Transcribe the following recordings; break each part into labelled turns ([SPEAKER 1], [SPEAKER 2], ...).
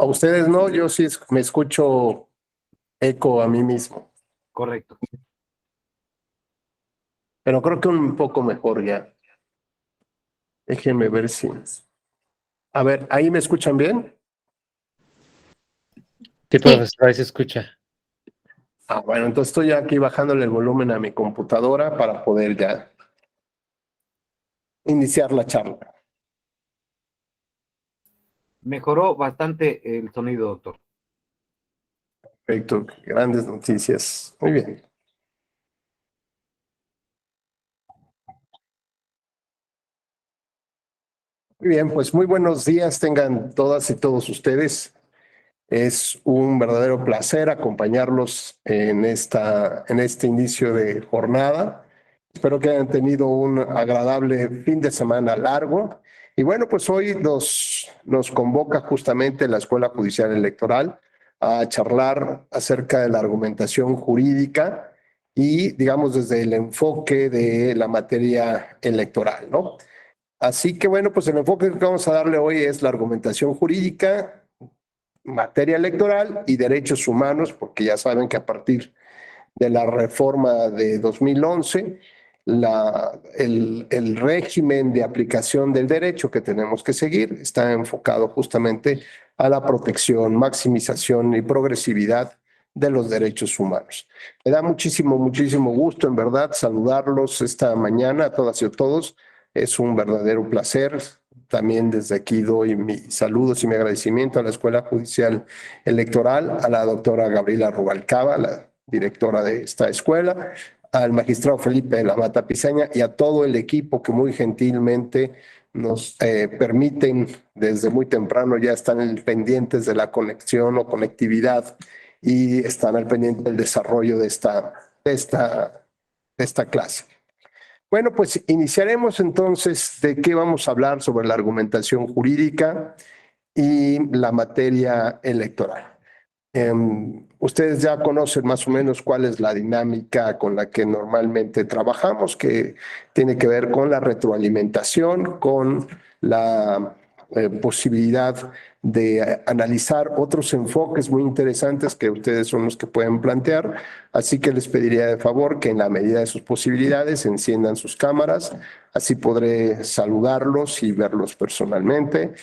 [SPEAKER 1] a ustedes no, yo sí me escucho eco a mí mismo,
[SPEAKER 2] Correcto.
[SPEAKER 1] pero creo que un poco mejor ya. Déjenme ver si... A ver, ¿ahí me escuchan bien?
[SPEAKER 3] Sí, profesor, ahí se escucha.
[SPEAKER 1] Ah, bueno, entonces estoy aquí bajándole el volumen a mi computadora para poder ya iniciar la charla.
[SPEAKER 2] Mejoró bastante el sonido, doctor.
[SPEAKER 1] Perfecto, grandes noticias. Muy bien. Muy bien, pues muy buenos días tengan todas y todos ustedes. Es un verdadero placer acompañarlos en este inicio de jornada. Espero que hayan tenido un agradable fin de semana largo. Y bueno, pues hoy nos convoca justamente la Escuela Judicial Electoral a charlar acerca de la argumentación jurídica y, digamos, desde el enfoque de la materia electoral, ¿no? Así que bueno, pues el enfoque que vamos a darle hoy es la argumentación jurídica, materia electoral y derechos humanos, porque ya saben que a partir de la reforma de 2011, el régimen de aplicación del derecho que tenemos que seguir está enfocado justamente a la protección, maximización y progresividad de los derechos humanos. Me da muchísimo gusto, en verdad, saludarlos esta mañana a todas y a todos. Es un verdadero placer. También desde aquí doy mis saludos y mi agradecimiento a la Escuela Judicial Electoral, a la doctora Gabriela Rubalcaba, la directora de esta escuela, al magistrado Felipe de la Mata Pizaña y a todo el equipo que muy gentilmente nos permiten desde muy temprano ya están pendientes de la conexión o conectividad y están al pendiente del desarrollo de esta clase. Bueno, pues iniciaremos entonces de qué vamos a hablar sobre la argumentación jurídica y la materia electoral. Ustedes ya conocen más o menos cuál es la dinámica con la que normalmente trabajamos, que tiene que ver con la retroalimentación, con la posibilidad de analizar otros enfoques muy interesantes que ustedes son los que pueden plantear. Así que les pediría de favor que en la medida de sus posibilidades enciendan sus cámaras, así podré saludarlos y verlos personalmente.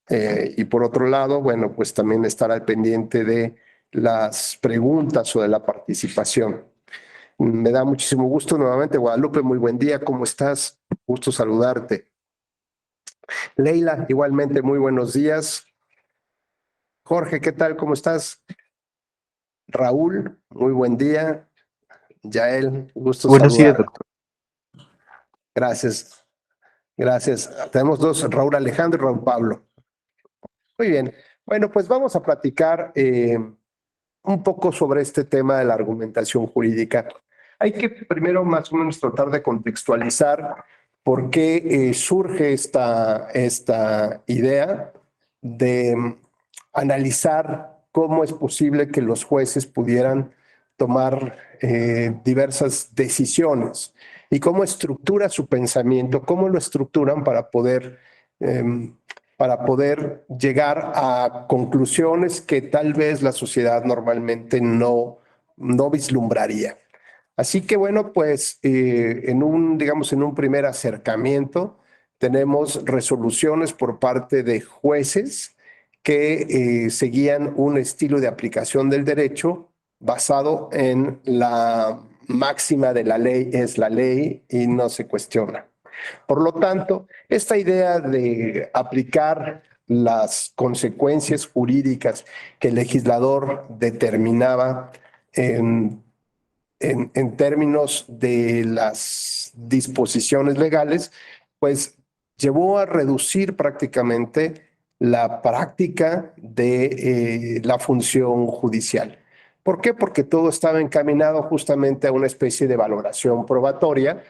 [SPEAKER 1] Y por otro lado, bueno, pues también estar al pendiente de las preguntas o de la participación. Me da muchísimo gusto nuevamente. Guadalupe, muy buen día, ¿cómo estás? Gusto saludarte. Leila, igualmente, muy buenos días. Jorge, ¿qué tal? ¿Cómo estás? Raúl, muy buen día. Yael, gusto
[SPEAKER 4] Buenos días,
[SPEAKER 1] saludarte.
[SPEAKER 4] doctor.
[SPEAKER 1] Gracias, gracias. Tenemos dos, Raúl Alejandro y Raúl Pablo. Muy bien. Bueno, pues vamos a platicar un poco sobre este tema de la argumentación jurídica. Hay que primero más o menos tratar de contextualizar por qué surge esta idea de analizar cómo es posible que los jueces pudieran tomar diversas decisiones y cómo estructura su pensamiento, cómo lo estructuran para poder llegar a conclusiones que tal vez la sociedad normalmente no vislumbraría. Así que bueno, pues digamos, en un primer acercamiento tenemos resoluciones por parte de jueces que seguían un estilo de aplicación del derecho basado en la máxima de la ley es la ley y no se cuestiona. Por lo tanto, esta idea de aplicar las consecuencias jurídicas que el legislador determinaba en términos de las disposiciones legales, pues llevó a reducir prácticamente la práctica de la función judicial. ¿Por qué? Porque todo estaba encaminado justamente a una especie de valoración probatoria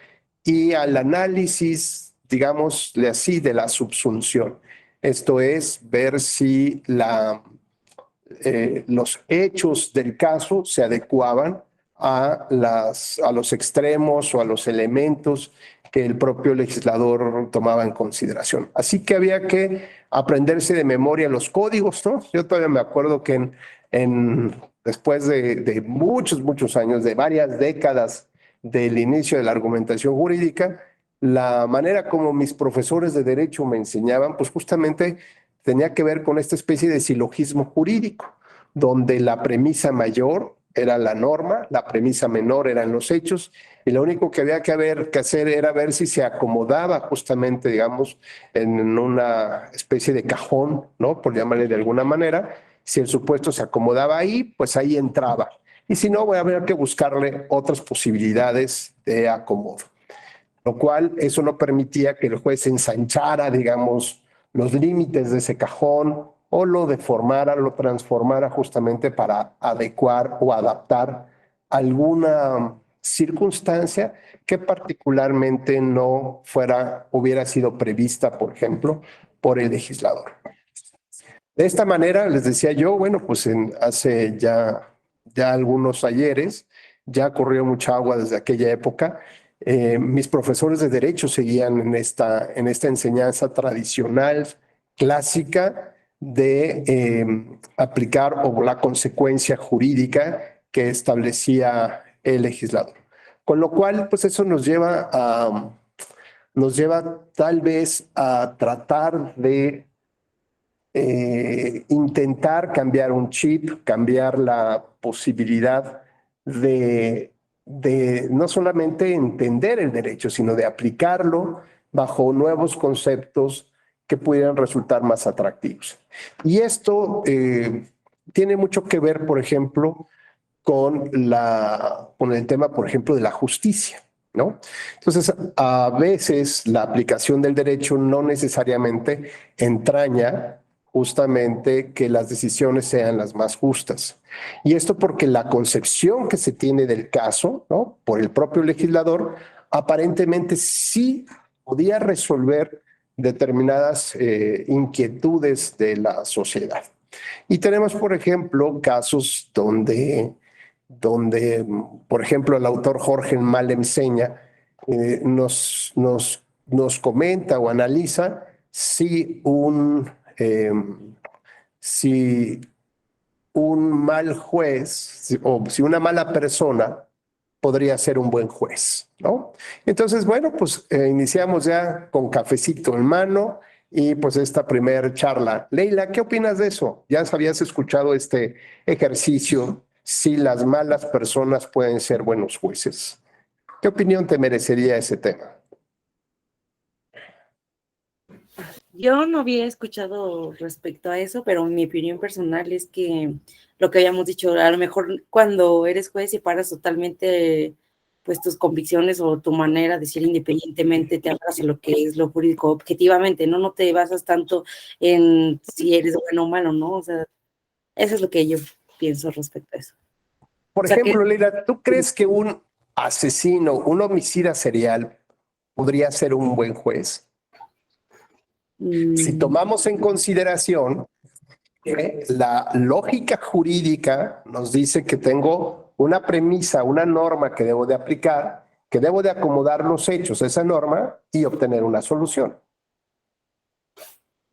[SPEAKER 1] y al análisis, digámosle así, de la subsunción. Esto es ver si los hechos del caso se adecuaban a los extremos o a los elementos que el propio legislador tomaba en consideración. Así que había que aprenderse de memoria los códigos, ¿no? Yo todavía me acuerdo que después de muchos años, de varias décadas del inicio de la argumentación jurídica, la manera como mis profesores de derecho me enseñaban, pues justamente tenía que ver con esta especie de silogismo jurídico, donde la premisa mayor era la norma, la premisa menor eran los hechos, y lo único que había que hacer era ver si se acomodaba justamente, digamos, en una especie de cajón, ¿no? Por llamarle de alguna manera. Si el supuesto se acomodaba ahí, pues ahí entraba. Y si no, voy a haber que buscarle otras posibilidades de acomodo. Lo cual, eso no permitía que el juez ensanchara, digamos, los límites de ese cajón o lo deformara, lo transformara justamente para adecuar o adaptar alguna circunstancia que particularmente no hubiera sido prevista, por ejemplo, por el legislador. De esta manera, les decía yo, bueno, pues hace ya algunos ayeres, ya corrió mucha agua desde aquella época. Mis profesores de derecho seguían en esta enseñanza tradicional, clásica, de aplicar o la consecuencia jurídica que establecía el legislador. Con lo cual, pues eso nos lleva tal vez a tratar de intentar cambiar un chip, cambiar la posibilidad de no solamente entender el derecho, sino de aplicarlo bajo nuevos conceptos que pudieran resultar más atractivos. Y esto tiene mucho que ver, por ejemplo, con el tema, por ejemplo, de la justicia, ¿no? Entonces, a veces la aplicación del derecho no necesariamente entraña justamente que las decisiones sean las más justas. Y esto porque la concepción que se tiene del caso, ¿no? Por el propio legislador, aparentemente sí podía resolver determinadas inquietudes de la sociedad. Y tenemos, por ejemplo, casos donde, por ejemplo, el autor Jorge Malem Seña nos comenta o analiza si un mal juez o si una mala persona podría ser un buen juez, ¿no? Entonces, bueno, pues iniciamos ya con cafecito en mano y pues esta primer charla. Leila, ¿qué opinas de eso? ¿Ya habías escuchado este ejercicio? Si las malas personas pueden ser buenos jueces. ¿Qué opinión te merecería ese tema?
[SPEAKER 4] Yo no había escuchado respecto a eso, pero mi opinión personal es que lo que habíamos dicho, a lo mejor cuando eres juez separas totalmente pues tus convicciones o tu manera de ser independientemente, te hablas de lo que es lo jurídico objetivamente, ¿no? No te basas tanto en si eres bueno o malo, ¿no? O sea, eso es lo que yo pienso respecto a eso.
[SPEAKER 1] Por
[SPEAKER 4] O sea,
[SPEAKER 1] ejemplo, Leila, ¿tú crees que un asesino, un homicida serial podría ser un buen juez? Si tomamos en consideración que la lógica jurídica nos dice que tengo una premisa, una norma que debo de aplicar, que debo de acomodar los hechos a esa norma y obtener una solución.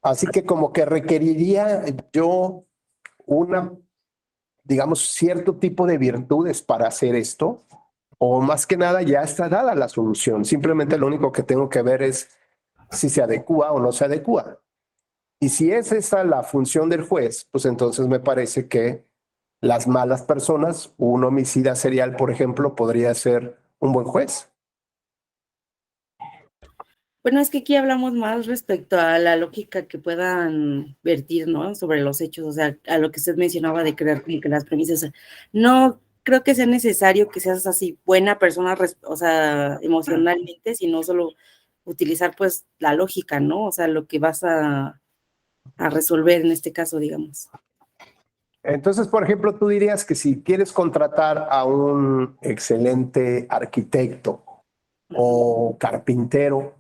[SPEAKER 1] Así que como que requeriría yo digamos, cierto tipo de virtudes para hacer esto, o más que nada ya está dada la solución. Simplemente lo único que tengo que ver es si se adecúa o no se adecúa. Y si es esa la función del juez, pues entonces me parece que las malas personas, un homicida serial, por ejemplo, podría ser un buen juez.
[SPEAKER 4] bueno, es que aquí hablamos más respecto a la lógica que puedan vertir, ¿no? Sobre los hechos, o sea, a lo que usted mencionaba de crear como que las premisas. O sea, no creo que sea necesario que seas así buena persona, o sea, emocionalmente, sino solo utilizar pues la lógica, ¿no? O sea, lo que vas a resolver en este caso, digamos.
[SPEAKER 1] Entonces, por ejemplo, tú dirías que si quieres contratar a un excelente arquitecto o carpintero,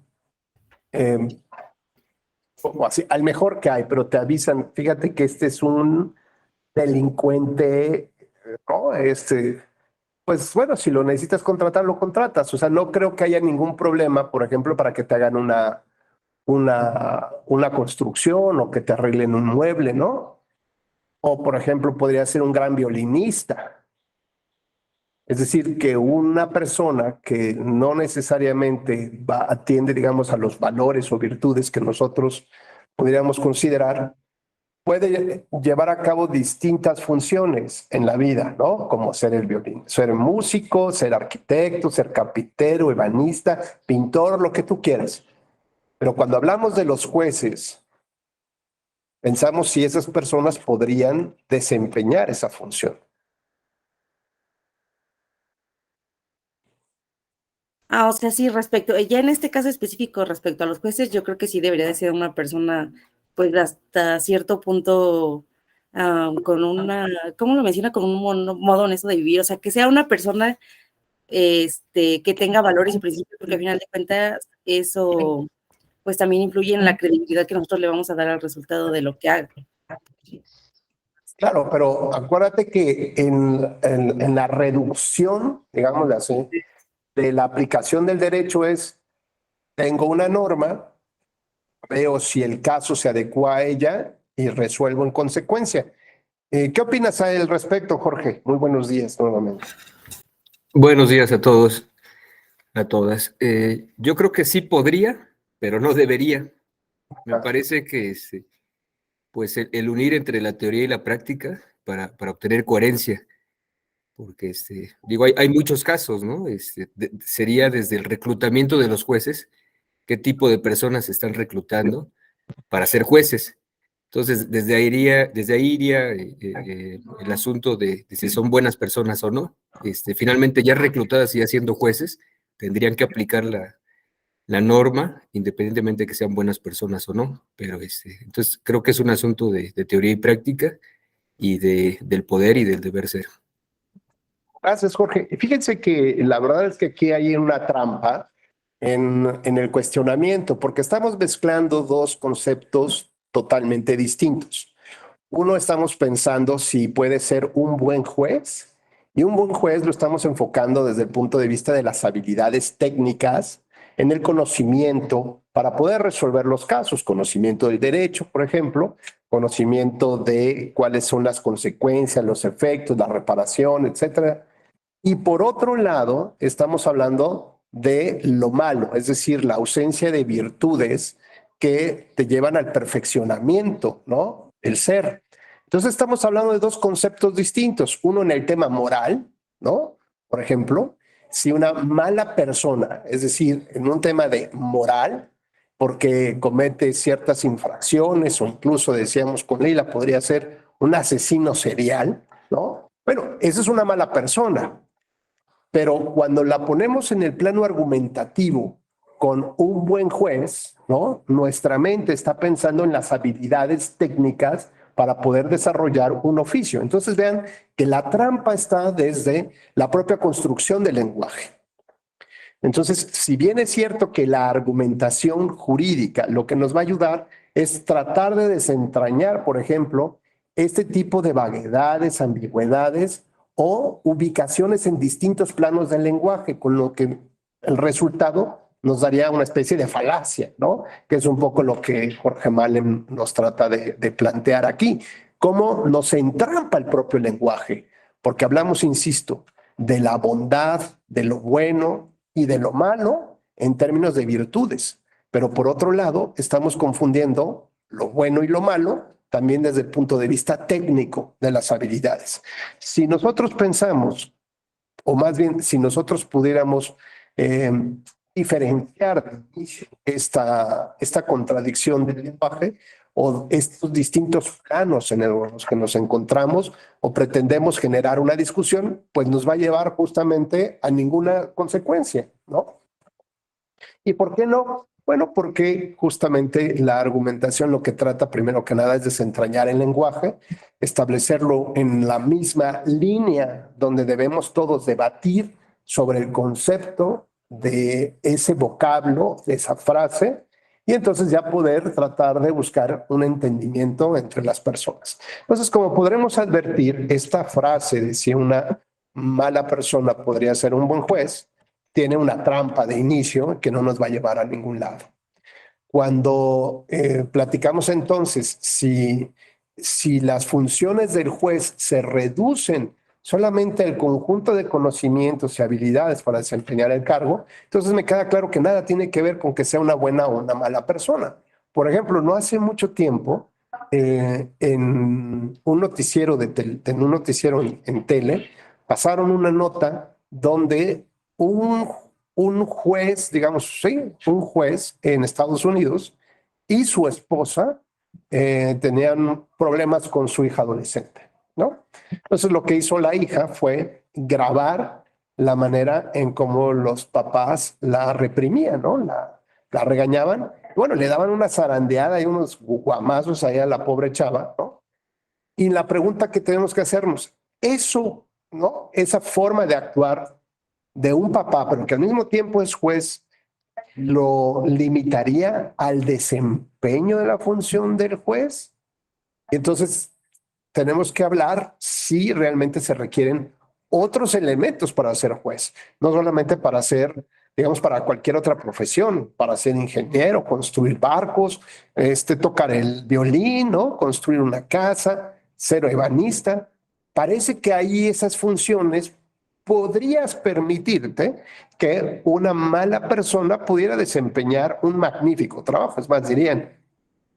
[SPEAKER 1] o así, al mejor que hay, pero te avisan, fíjate que este es un delincuente, ¿no? pues bueno, si lo necesitas contratar, lo contratas. O sea, no creo que haya ningún problema, por ejemplo, para que te hagan una construcción o que te arreglen un mueble, ¿no? O, por ejemplo, podría ser un gran violinista. Es decir, que una persona que no necesariamente atiende, digamos, a los valores o virtudes que nosotros podríamos considerar, puede llevar a cabo distintas funciones en la vida, ¿no? Como ser el violín, ser músico, ser arquitecto, ser carpintero, ebanista, pintor, lo que tú quieras. Pero cuando hablamos de los jueces, pensamos si esas personas podrían desempeñar esa función.
[SPEAKER 4] O sea, sí, ya en este caso específico respecto a los jueces, yo creo que sí debería de ser una persona, pues hasta cierto punto, con ¿cómo lo menciona? Con un modo honesto de vivir, o sea, que sea una persona, que tenga valores y principios, porque al final de cuentas, eso, pues también influye en la credibilidad que nosotros le vamos a dar al resultado de lo que haga.
[SPEAKER 1] Claro, pero acuérdate que en la reducción, digámoslo así, de la aplicación del derecho tengo una norma, veo si el caso se adecua a ella y resuelvo en consecuencia. ¿Qué opinas al respecto, Jorge? Muy buenos días nuevamente.
[SPEAKER 5] Buenos días a todos, a todas. Yo creo que sí podría, pero no debería. Me parece que pues el unir entre la teoría y la práctica para obtener coherencia, porque digo, hay muchos casos, ¿no? Sería desde el reclutamiento de los jueces, qué tipo de personas se están reclutando para ser jueces. Entonces, desde ahí iría el asunto de si son buenas personas o no. Finalmente, ya reclutadas y ya siendo jueces, tendrían que aplicar la norma, independientemente de que sean buenas personas o no. Pero entonces, creo que es un asunto de teoría y práctica y del poder y del deber ser.
[SPEAKER 1] Gracias, Jorge. Fíjense que la verdad es que aquí hay una trampa en el cuestionamiento, porque estamos mezclando dos conceptos totalmente distintos. Uno, estamos pensando si puede ser un buen juez, y un buen juez lo estamos enfocando desde el punto de vista de las habilidades técnicas, en el conocimiento para poder resolver los casos, conocimiento del derecho, por ejemplo, conocimiento de cuáles son las consecuencias, los efectos, la reparación, etcétera. Y por otro lado, estamos hablando de lo malo, es decir, la ausencia de virtudes que te llevan al perfeccionamiento, ¿no? El ser. Entonces estamos hablando de dos conceptos distintos. Uno en el tema moral, ¿no? Por ejemplo, si una mala persona, es decir, en un tema de moral, porque comete ciertas infracciones o incluso, decíamos con Leila, podría ser un asesino serial, ¿no? Bueno, esa es una mala persona. Pero cuando la ponemos en el plano argumentativo con un buen juez, ¿no? Nuestra mente está pensando en las habilidades técnicas para poder desarrollar un oficio. Entonces vean que la trampa está desde la propia construcción del lenguaje. Entonces, si bien es cierto que la argumentación jurídica lo que nos va a ayudar es tratar de desentrañar, por ejemplo, este tipo de vaguedades, ambigüedades o ubicaciones en distintos planos del lenguaje, con lo que el resultado nos daría una especie de falacia, ¿no? Que es un poco lo que Jorge Malem nos trata de plantear aquí. Cómo nos entrampa el propio lenguaje, porque hablamos, insisto, de la bondad, de lo bueno y de lo malo en términos de virtudes. Pero por otro lado, estamos confundiendo lo bueno y lo malo también desde el punto de vista técnico de las habilidades. Si nosotros pensamos, o más bien si nosotros pudiéramos diferenciar esta contradicción del lenguaje o estos distintos planos en los que nos encontramos o pretendemos generar una discusión, pues nos va a llevar justamente a ninguna consecuencia, ¿no? ¿Y por qué no? Bueno, porque justamente la argumentación lo que trata primero que nada es desentrañar el lenguaje, establecerlo en la misma línea donde debemos todos debatir sobre el concepto de ese vocablo, de esa frase, y entonces ya poder tratar de buscar un entendimiento entre las personas. Entonces, como podremos advertir, esta frase decía mala persona podría ser un buen juez, tiene una trampa de inicio que no nos va a llevar a ningún lado. Cuando platicamos entonces si las funciones del juez se reducen solamente al conjunto de conocimientos y habilidades para desempeñar el cargo, entonces me queda claro que nada tiene que ver con que sea una buena o una mala persona. Por ejemplo, no hace mucho tiempo, en un noticiero en tele, pasaron una nota donde un juez, digamos, sí, un juez en Estados Unidos y su esposa tenían problemas con su hija adolescente, ¿no? Entonces lo que hizo la hija fue grabar la manera en cómo los papás la reprimían, ¿no? La regañaban. Bueno, le daban una zarandeada y unos guamazos ahí a la pobre chava, ¿no? Y la pregunta que tenemos que hacernos, eso, ¿no? Esa forma de actuar de un papá, pero que al mismo tiempo es juez, ¿lo limitaría al desempeño de la función del juez? Entonces, tenemos que hablar si realmente se requieren otros elementos para ser juez, no solamente para ser, digamos, para cualquier otra profesión, para ser ingeniero, construir barcos, tocar el violín, ¿no? Construir una casa, ser ebanista. Parece que ahí esas funciones podrías permitirte que una mala persona pudiera desempeñar un magnífico trabajo. Es más, dirían,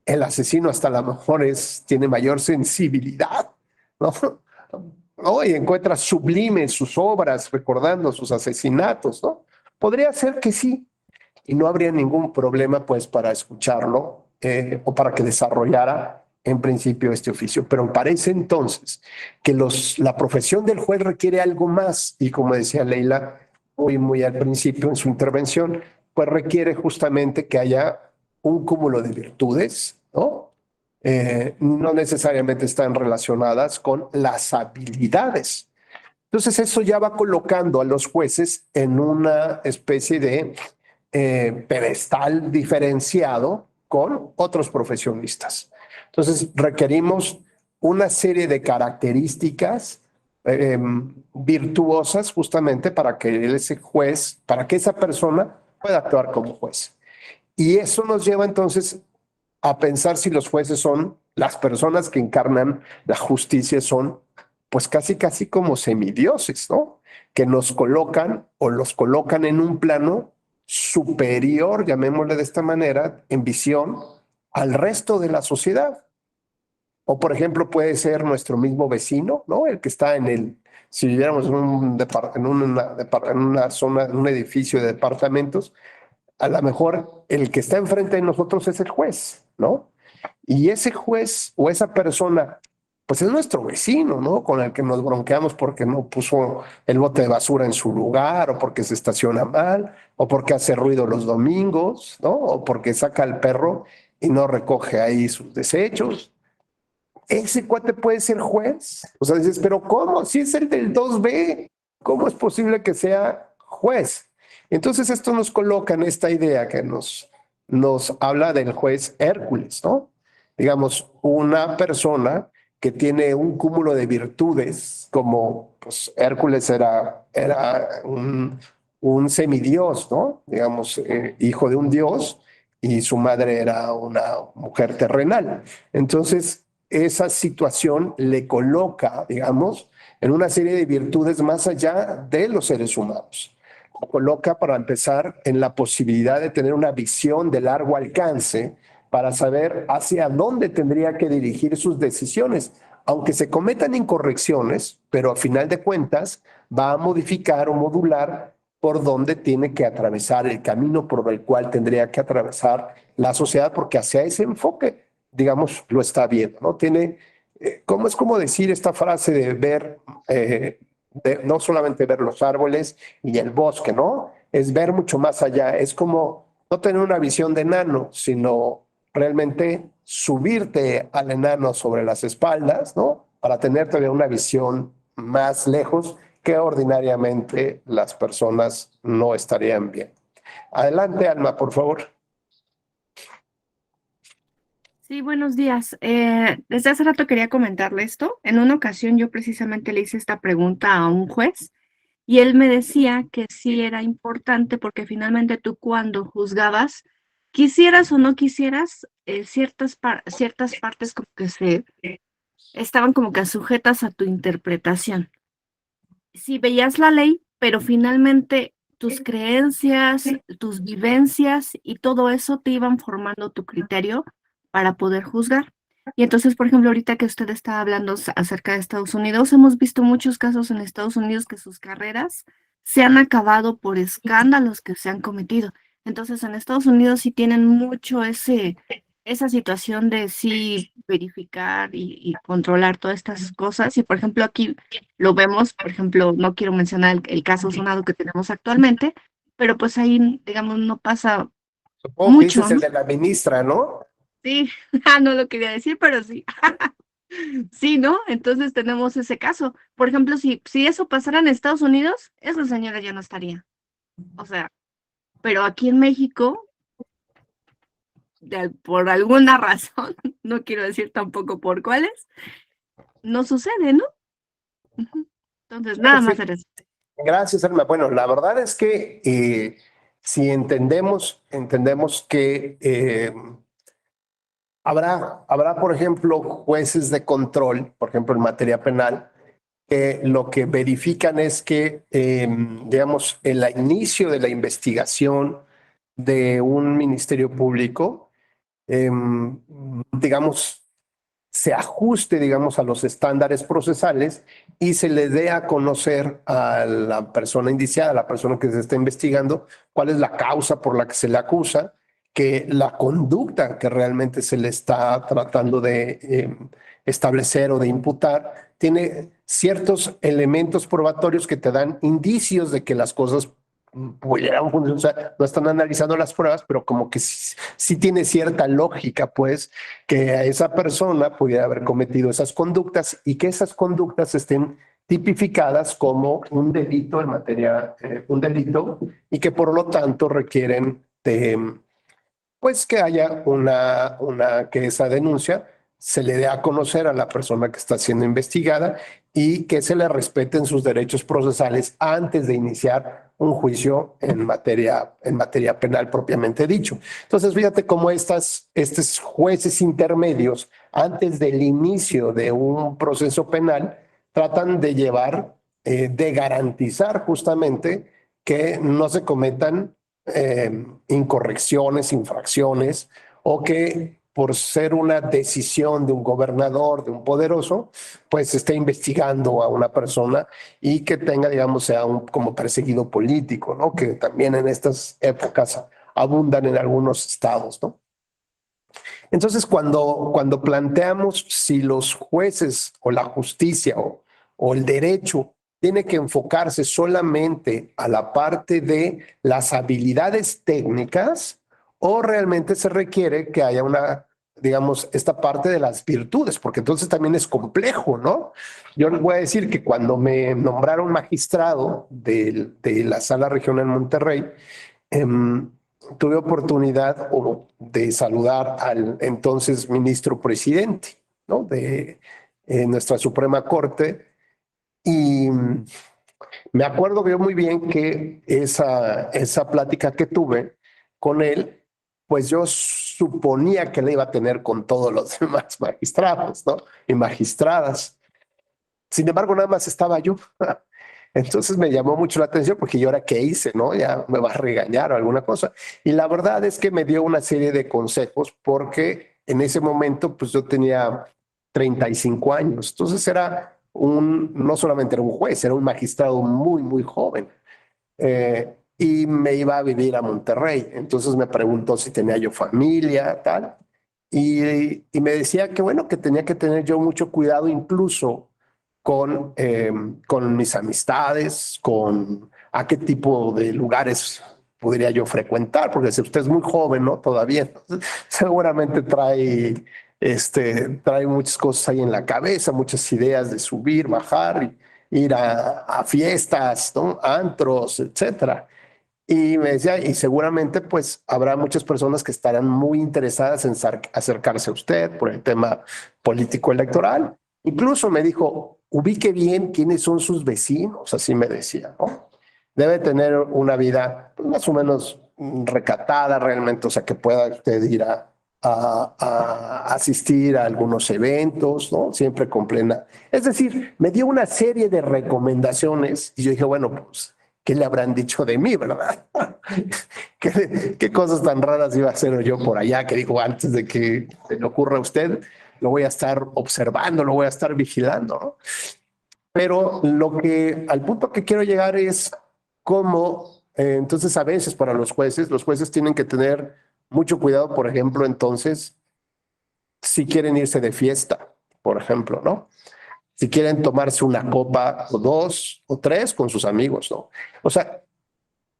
[SPEAKER 1] el asesino hasta a lo mejor tiene mayor sensibilidad, ¿no? ¿No? Y encuentra sublimes sus obras recordando sus asesinatos, ¿no? Podría ser que sí, y no habría ningún problema pues para escucharlo o para que desarrollara en principio este oficio. Pero parece entonces que la profesión del juez requiere algo más y como decía Leila muy al principio en su intervención, pues requiere justamente que haya un cúmulo de virtudes, ¿no? No necesariamente están relacionadas con las habilidades. Entonces eso ya va colocando a los jueces en una especie de pedestal diferenciado con otros profesionistas. Entonces requerimos una serie de características virtuosas justamente para que ese juez, para que esa persona pueda actuar como juez. Y eso nos lleva entonces a pensar si los jueces son las personas que encarnan la justicia, son pues casi como semidioses, ¿no? Que nos colocan o los colocan en un plano superior, llamémosle de esta manera, en visión al resto de la sociedad. O por ejemplo puede ser nuestro mismo vecino, ¿no? El que está si viviéramos en una zona, en un edificio de departamentos, a lo mejor el que está enfrente de nosotros es el juez, ¿no? Y ese juez o esa persona, pues es nuestro vecino, ¿no? Con el que nos bronqueamos porque no puso el bote de basura en su lugar, o porque se estaciona mal, o porque hace ruido los domingos, ¿no? O porque saca al perro y no recoge ahí sus desechos. Ese cuate puede ser juez. O sea, dices, pero ¿cómo? Si es el del 2B, ¿cómo es posible que sea juez? Entonces esto nos coloca en esta idea que nos habla del juez Hércules, ¿no? Digamos, una persona que tiene un cúmulo de virtudes, como pues Hércules era un semidios, ¿no? Digamos, hijo de un dios, y su madre era una mujer terrenal. Entonces, esa situación le coloca, digamos, en una serie de virtudes más allá de los seres humanos. Coloca, para empezar, en la posibilidad de tener una visión de largo alcance para saber hacia dónde tendría que dirigir sus decisiones, aunque se cometan incorrecciones, pero a final de cuentas va a modificar o modular por dónde tiene que atravesar el camino por el cual tendría que atravesar la sociedad, porque hacia ese enfoque, digamos, lo está viendo, ¿no? Tiene, es como decir esta frase de ver, no solamente ver los árboles y el bosque, ¿no? Es ver mucho más allá, es como no tener una visión de enano, sino realmente subirte al enano sobre las espaldas, ¿no? Para tener todavía una visión más lejos que ordinariamente las personas no estarían bien. Adelante, Alma, por favor.
[SPEAKER 6] Sí, buenos días. Desde hace rato quería comentarle esto. En una ocasión yo precisamente le hice esta pregunta a un juez y él me decía que sí era importante porque finalmente tú cuando juzgabas, quisieras o no quisieras, ciertas partes como que se estaban como que sujetas a tu interpretación. Sí, veías la ley, pero finalmente tus creencias, tus vivencias y todo eso te iban formando tu criterio para poder juzgar. Y entonces, por ejemplo, ahorita que usted está hablando acerca de Estados Unidos, hemos visto muchos casos en Estados Unidos que sus carreras se han acabado por escándalos que se han cometido. Entonces, en Estados Unidos sí tienen mucho esa situación de sí verificar y controlar todas estas cosas. Y por ejemplo, aquí lo vemos, por ejemplo, no quiero mencionar el caso sonado que tenemos actualmente, pero pues ahí, digamos, no pasa
[SPEAKER 1] Supongo que
[SPEAKER 6] mucho,
[SPEAKER 1] dices el
[SPEAKER 6] ¿no?
[SPEAKER 1] de la ministra, ¿no?
[SPEAKER 6] Sí, no lo quería decir, pero sí. Sí, ¿no? Entonces tenemos ese caso. Por ejemplo, si eso pasara en Estados Unidos, esa señora ya no estaría. O sea, pero aquí en México, por alguna razón, no quiero decir tampoco por cuáles, no sucede, ¿no? Ujú. Entonces, nada más era eso.
[SPEAKER 1] Gracias, Alma. Bueno, la verdad es que si entendemos que habrá, por ejemplo, jueces de control, por ejemplo, en materia penal, que lo que verifican es que, digamos, el inicio de la investigación de un ministerio público, digamos, se ajuste, digamos, a los estándares procesales y se le dé a conocer a la persona indiciada, a la persona que se está investigando, cuál es la causa por la que se le acusa, que la conducta que realmente se le está tratando de establecer o de imputar tiene ciertos elementos probatorios que te dan indicios de que las cosas pudieran funcionar. O sea, no están analizando las pruebas, pero como que sí tiene cierta lógica, pues, que a esa persona pudiera haber cometido esas conductas y que esas conductas estén tipificadas como un delito en materia, un delito, y que por lo tanto requieren de, pues, que haya que esa denuncia se le dé a conocer a la persona que está siendo investigada y que se le respeten sus derechos procesales antes de iniciar un juicio en materia penal propiamente dicho. Entonces, fíjate cómo estos jueces intermedios, antes del inicio de un proceso penal, tratan de de garantizar justamente que no se cometan incorrecciones, infracciones, o que por ser una decisión de un gobernador, de un poderoso, pues esté investigando a una persona y que tenga, digamos, sea como perseguido político, ¿no? Que también en estas épocas abundan en algunos estados, ¿no? Entonces, cuando planteamos si los jueces o la justicia o el derecho tiene que enfocarse solamente a la parte de las habilidades técnicas o realmente se requiere que haya digamos, esta parte de las virtudes, porque entonces también es complejo, ¿no? Yo les voy a decir que cuando me nombraron magistrado de la Sala Regional en Monterrey, tuve oportunidad de saludar al entonces ministro presidente, ¿no? De nuestra Suprema Corte. Y me acuerdo yo muy bien que esa plática que tuve con él, pues yo suponía que la iba a tener con todos los demás magistrados, ¿no? Y magistradas. Sin embargo, nada más estaba yo. Entonces me llamó mucho la atención porque yo ahora qué hice, ¿no? Ya me va a regañar o alguna cosa. Y la verdad es que me dio una serie de consejos porque en ese momento pues yo tenía 35 años. Entonces no solamente era un juez, era un magistrado muy, muy joven. Y me iba a vivir a Monterrey. Entonces me preguntó si tenía yo familia, tal. Y me decía que bueno, que tenía que tener yo mucho cuidado incluso con mis amistades, con a qué tipo de lugares podría yo frecuentar, porque si usted es muy joven, ¿no? Todavía, entonces, seguramente trae muchas cosas ahí en la cabeza, muchas ideas de subir, bajar, ir a fiestas, ¿no? Antros, etcétera. Y me decía, y seguramente pues habrá muchas personas que estarán muy interesadas en acercarse a usted por el tema político electoral. Incluso me dijo, ubique bien quiénes son sus vecinos, así me decía, ¿no? Debe tener una vida pues, más o menos recatada realmente, o sea, que pueda usted ir a asistir a algunos eventos, ¿no? Siempre con plena. Es decir, me dio una serie de recomendaciones y yo dije, bueno, pues, ¿qué le habrán dicho de mí, verdad? ¿Qué cosas tan raras iba a hacer yo por allá? Que digo, antes de que se le ocurra a usted, lo voy a estar observando, lo voy a estar vigilando, ¿no? Pero al punto que quiero llegar es cómo, entonces a veces para los jueces tienen que tener mucho cuidado, por ejemplo, entonces, si quieren irse de fiesta, por ejemplo, ¿no? Si quieren tomarse una copa o dos o tres con sus amigos, ¿no? O sea,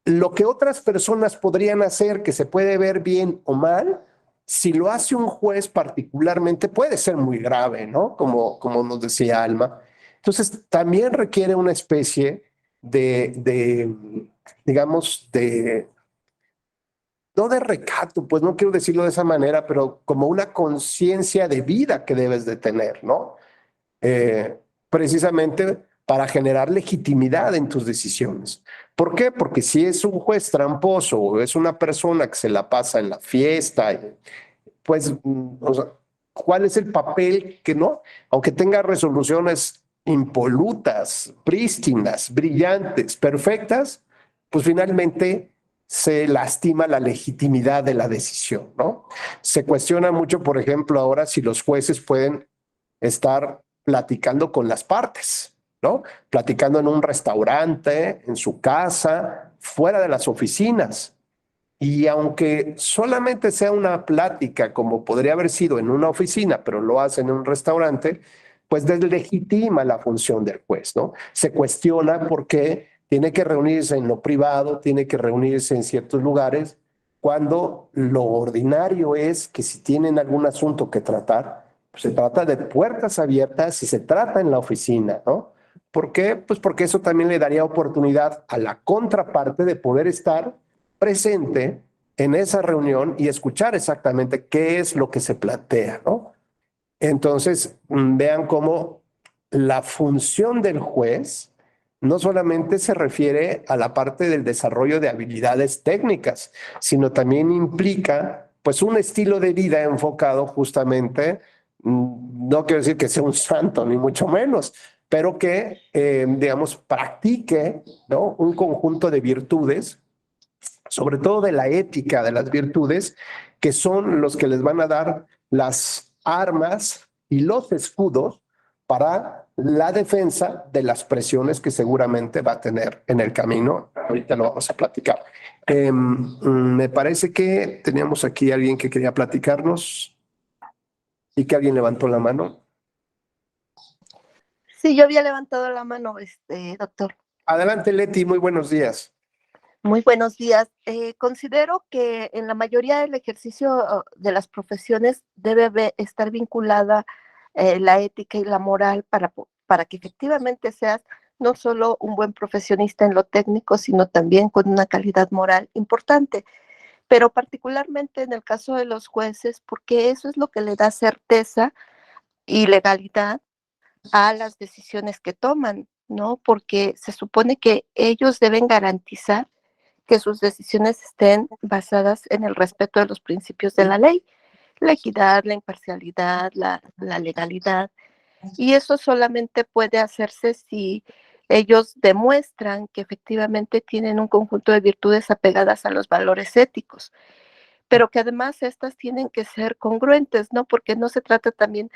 [SPEAKER 1] lo que otras personas podrían hacer que se puede ver bien o mal, si lo hace un juez particularmente, puede ser muy grave, ¿no? Como nos decía Alma. Entonces, también requiere una especie digamos, no de recato, pues no quiero decirlo de esa manera, pero como una conciencia de vida que debes de tener, ¿no? Precisamente para generar legitimidad en tus decisiones. ¿Por qué? Porque si es un juez tramposo o es una persona que se la pasa en la fiesta, pues, o sea, ¿cuál es el papel que no? Aunque tenga resoluciones impolutas, prístinas, brillantes, perfectas, pues finalmente se lastima la legitimidad de la decisión, ¿no? Se cuestiona mucho, por ejemplo, ahora si los jueces pueden estar platicando con las partes, ¿no? Platicando en un restaurante, en su casa, fuera de las oficinas. Y aunque solamente sea una plática, como podría haber sido en una oficina, pero lo hacen en un restaurante, pues deslegitima la función del juez, ¿no? Se cuestiona por qué tiene que reunirse en lo privado, tiene que reunirse en ciertos lugares, cuando lo ordinario es que si tienen algún asunto que tratar, pues se trata de puertas abiertas y se trata en la oficina, ¿no? ¿Por qué? Pues porque eso también le daría oportunidad a la contraparte de poder estar presente en esa reunión y escuchar exactamente qué es lo que se plantea, ¿no? Entonces, vean cómo la función del juez no solamente se refiere a la parte del desarrollo de habilidades técnicas, sino también implica pues un estilo de vida enfocado justamente, no quiero decir que sea un santo, ni mucho menos, pero que, digamos, practique, ¿no? Un conjunto de virtudes, sobre todo de la ética, de las virtudes, que son los que les van a dar las armas y los escudos para la defensa de las presiones que seguramente va a tener en el camino. Ahorita lo vamos a platicar. Me parece que teníamos aquí a alguien que quería platicarnos y que alguien levantó la mano.
[SPEAKER 7] Sí, yo había levantado la mano, doctor.
[SPEAKER 1] Adelante, Leti, muy buenos días.
[SPEAKER 7] Muy buenos días. Considero que en la mayoría del ejercicio de las profesiones debe estar vinculada la ética y la moral para que efectivamente seas no solo un buen profesionista en lo técnico, sino también con una calidad moral importante. Pero particularmente en el caso de los jueces, porque eso es lo que le da certeza y legalidad a las decisiones que toman, ¿no? Porque se supone que ellos deben garantizar que sus decisiones estén basadas en el respeto de los principios de la ley, la equidad, la imparcialidad, la legalidad. Y eso solamente puede hacerse si ellos demuestran que efectivamente tienen un conjunto de virtudes apegadas a los valores éticos, pero que además estas tienen que ser congruentes, ¿no? Porque no se trata también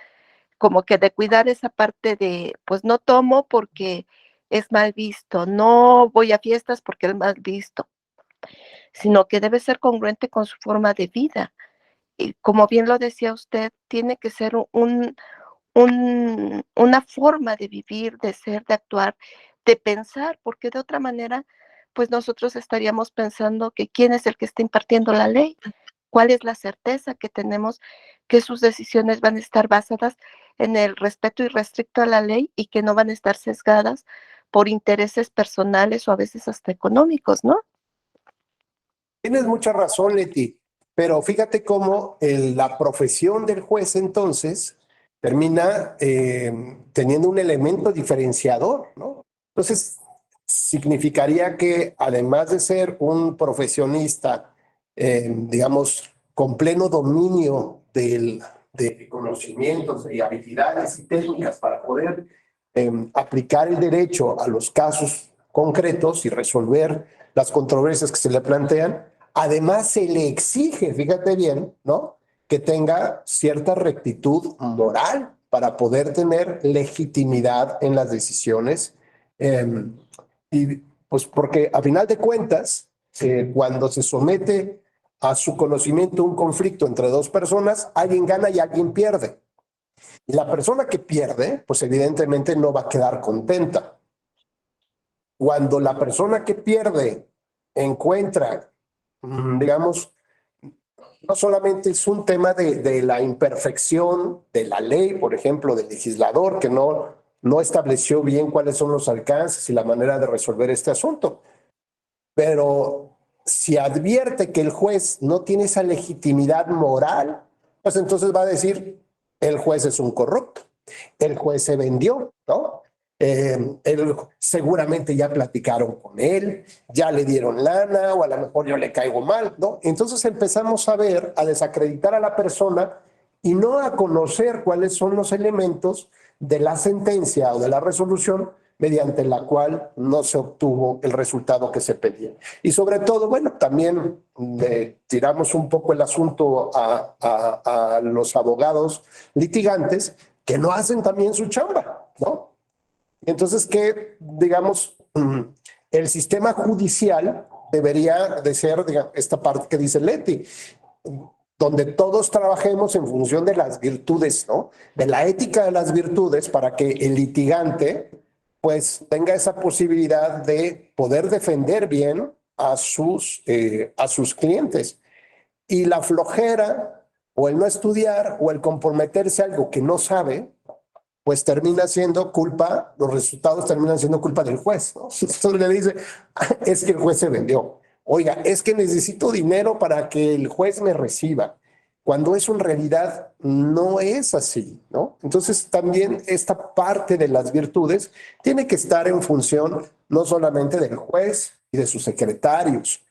[SPEAKER 7] como que de cuidar esa parte de, pues no tomo porque es mal visto, no voy a fiestas porque es mal visto, sino que debe ser congruente con su forma de vida. Y como bien lo decía usted, tiene que ser una forma de vivir, de ser, de actuar, de pensar, porque de otra manera, pues nosotros estaríamos pensando que quién es el que está impartiendo la ley, cuál es la certeza que tenemos que sus decisiones van a estar basadas en el respeto irrestricto a la ley y que no van a estar sesgadas por intereses personales o a veces hasta económicos, ¿no?
[SPEAKER 1] Tienes mucha razón, Leti, pero fíjate cómo la profesión del juez entonces termina teniendo un elemento diferenciador, ¿no? Entonces, significaría que además de ser un profesionista, digamos, con pleno dominio de conocimientos y habilidades y técnicas para poder aplicar el derecho a los casos concretos y resolver las controversias que se le plantean, además se le exige, fíjate bien, ¿no?, que tenga cierta rectitud moral para poder tener legitimidad en las decisiones. Y pues porque a final de cuentas, cuando se somete a su conocimiento un conflicto entre dos personas, alguien gana y alguien pierde. Y la persona que pierde, pues evidentemente no va a quedar contenta. Cuando la persona que pierde encuentra, digamos, no solamente es un tema de la imperfección de la ley, por ejemplo, del legislador, que no estableció bien cuáles son los alcances y la manera de resolver este asunto, pero si advierte que el juez no tiene esa legitimidad moral, pues entonces va a decir, el juez es un corrupto, el juez se vendió, ¿no? Él, seguramente ya platicaron con él, ya le dieron lana o a lo mejor yo le caigo mal, ¿no? Entonces empezamos a desacreditar a la persona y no a conocer cuáles son los elementos de la sentencia o de la resolución mediante la cual no se obtuvo el resultado que se pedía. Y sobre todo, bueno, también tiramos un poco el asunto a los abogados litigantes que no hacen también su chamba, ¿no? Entonces, que, digamos, el sistema judicial debería de ser, digamos, esta parte que dice Leti, donde todos trabajemos en función de las virtudes, ¿no? De la ética de las virtudes para que el litigante, pues, tenga esa posibilidad de poder defender bien a sus clientes. Y la flojera, o el no estudiar, o el comprometerse a algo que no sabe, pues termina siendo culpa, los resultados terminan siendo culpa del juez, ¿no? Entonces le dice, es que el juez se vendió. Oiga, es que necesito dinero para que el juez me reciba. Cuando eso en realidad no es así, ¿no? Entonces también esta parte de las virtudes tiene que estar en función no solamente del juez y de sus secretarios,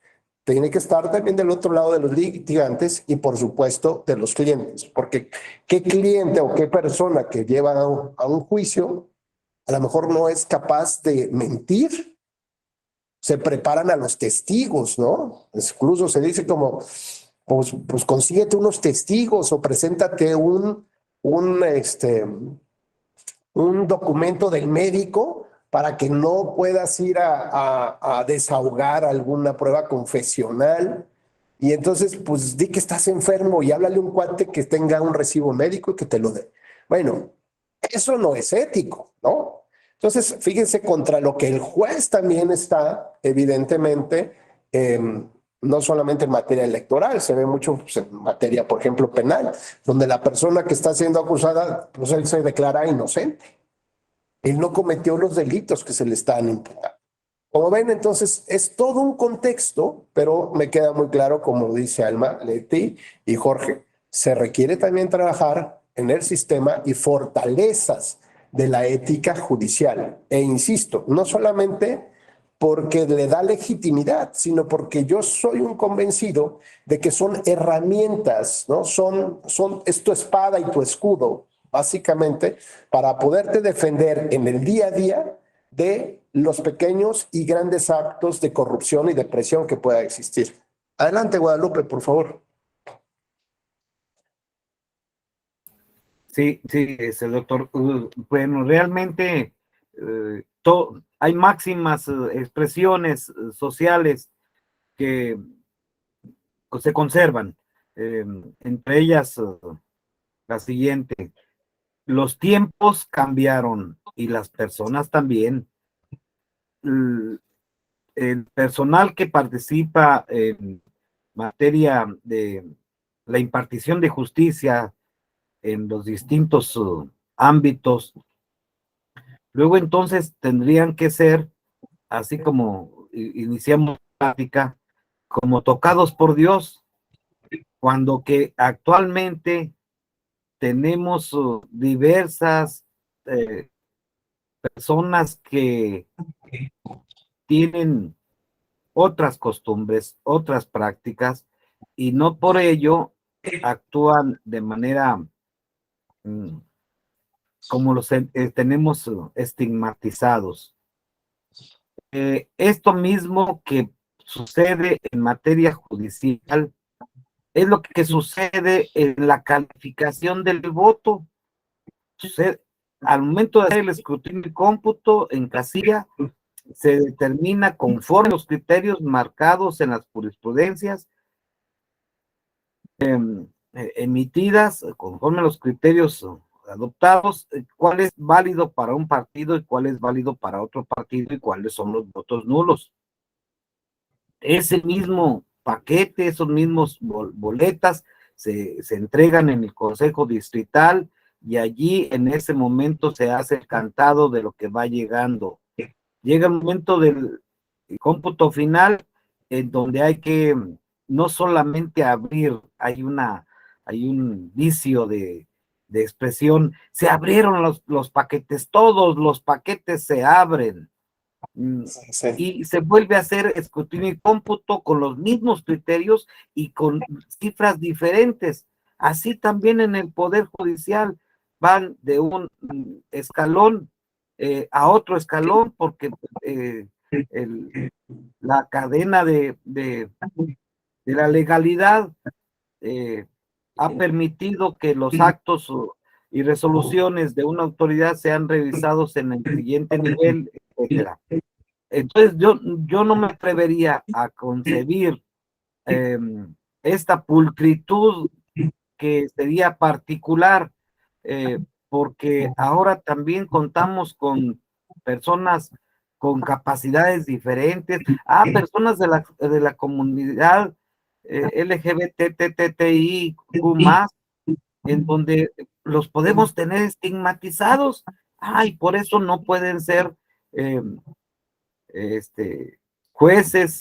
[SPEAKER 1] tiene que estar también del otro lado de los litigantes y por supuesto de los clientes, porque qué cliente o qué persona que lleva a un juicio a lo mejor no es capaz de mentir. Se preparan a los testigos, ¿no? Incluso se dice como, pues consíguete unos testigos o preséntate un documento del médico para que no puedas ir a desahogar alguna prueba confesional. Y entonces, pues di que estás enfermo y háblale a un cuate que tenga un recibo médico y que te lo dé. Bueno, eso no es ético, ¿no? Entonces, fíjense contra lo que el juez también está, evidentemente, no solamente en materia electoral, se ve mucho pues, en materia, por ejemplo, penal, donde la persona que está siendo acusada, pues él se declara inocente. Él no cometió los delitos que se le están imputando. Como ven, entonces, es todo un contexto, pero me queda muy claro, como dice Alma, Leti y Jorge, se requiere también trabajar en el sistema y fortalezas de la ética judicial. E insisto, no solamente porque le da legitimidad, sino porque yo soy un convencido de que son herramientas, ¿no? Es tu espada y tu escudo, básicamente, para poderte defender en el día a día de los pequeños y grandes actos de corrupción y de presión que pueda existir. Adelante, Guadalupe, por favor.
[SPEAKER 2] Sí, doctor. Bueno, realmente hay máximas expresiones sociales que se conservan. Entre ellas, la siguiente: los tiempos cambiaron y las personas también. El personal que participa en materia de la impartición de justicia en los distintos ámbitos, luego entonces tendrían que ser, así como iniciamos la práctica, como tocados por Dios, cuando que actualmente tenemos diversas personas que tienen otras costumbres, otras prácticas, y no por ello actúan de manera como los tenemos estigmatizados. Esto mismo que sucede en materia judicial es lo que sucede en la calificación del voto. Al momento de hacer el escrutinio y cómputo en casilla, se determina conforme a los criterios marcados en las jurisprudencias emitidas, conforme a los criterios adoptados, cuál es válido para un partido y cuál es válido para otro partido y cuáles son los votos nulos. Ese mismo paquete, esos mismos boletas se entregan en el Consejo Distrital y allí en ese momento se hace el cantado de lo que va llegando. Llega el momento del cómputo final, en donde hay que no solamente abrir, hay un vicio de expresión, se abrieron los paquetes, todos los paquetes se abren.
[SPEAKER 1] Sí.
[SPEAKER 2] Y se vuelve a hacer escrutinio y cómputo con los mismos criterios y con cifras diferentes. Así también en el Poder Judicial van de un escalón a otro escalón, porque la cadena de la legalidad ha permitido que los actos y resoluciones de una autoridad sean revisados en el siguiente nivel, etcétera. Entonces yo no me atrevería a concebir esta pulcritud que sería particular, porque ahora también contamos con personas con capacidades diferentes, personas de la comunidad LGBTTIQ+, en donde los podemos tener estigmatizados. Y por eso no pueden ser jueces,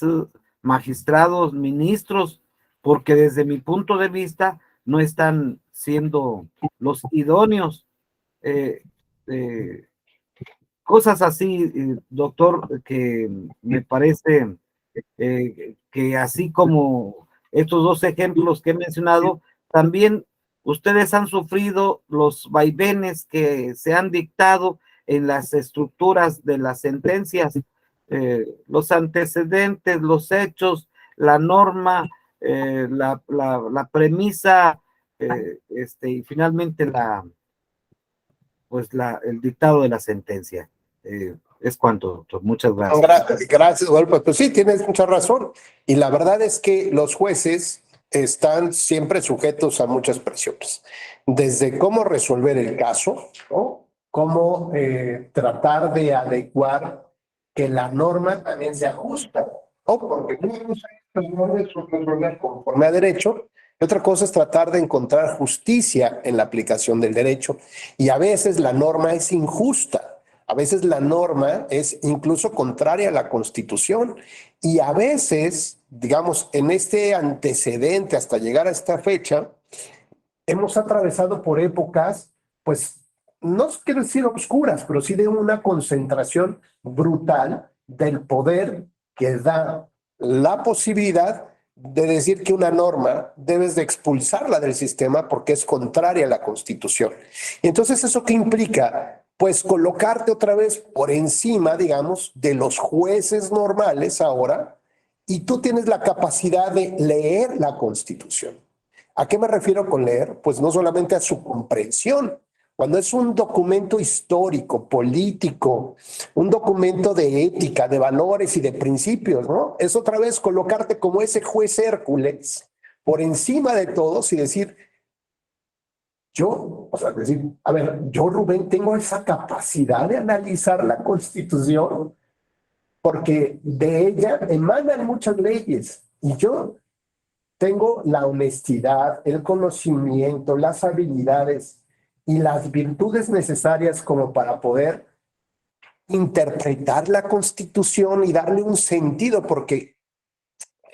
[SPEAKER 2] magistrados, ministros, porque desde mi punto de vista no están siendo los idóneos. Cosas así, doctor, que me parece que así como estos dos ejemplos que he mencionado, también ustedes han sufrido los vaivenes que se han dictado en las estructuras de las sentencias, los antecedentes, los hechos, la norma, la premisa, y finalmente el dictado de la sentencia. Es cuanto, doctor. Muchas gracias.
[SPEAKER 1] Gracias, Adolfo. Pues sí, tienes mucha razón. Y la verdad es que los jueces están siempre sujetos a muchas presiones. Desde cómo resolver el caso, ¿no? Cómo tratar de adecuar que la norma también se ajusta, ¿no? Porque una cosa es resolver conforme a derecho, y otra cosa es tratar de encontrar justicia en la aplicación del derecho. Y a veces la norma es injusta. A veces la norma es incluso contraria a la Constitución y a veces, digamos, en este antecedente hasta llegar a esta fecha, hemos atravesado por épocas, pues, no quiero decir oscuras, pero sí de una concentración brutal del poder que da la posibilidad de decir que una norma debes de expulsarla del sistema porque es contraria a la Constitución. Y entonces, ¿eso qué implica? Pues colocarte otra vez por encima, digamos, de los jueces normales ahora, y tú tienes la capacidad de leer la Constitución. ¿A qué me refiero con leer? Pues no solamente a su comprensión. Cuando es un documento histórico, político, un documento de ética, de valores y de principios, ¿no? Es otra vez colocarte como ese juez Hércules por encima de todos y decir, yo, a ver, yo, Rubén, tengo esa capacidad de analizar la Constitución porque de ella emanan muchas leyes y yo tengo la honestidad, el conocimiento, las habilidades y las virtudes necesarias como para poder interpretar la Constitución y darle un sentido, porque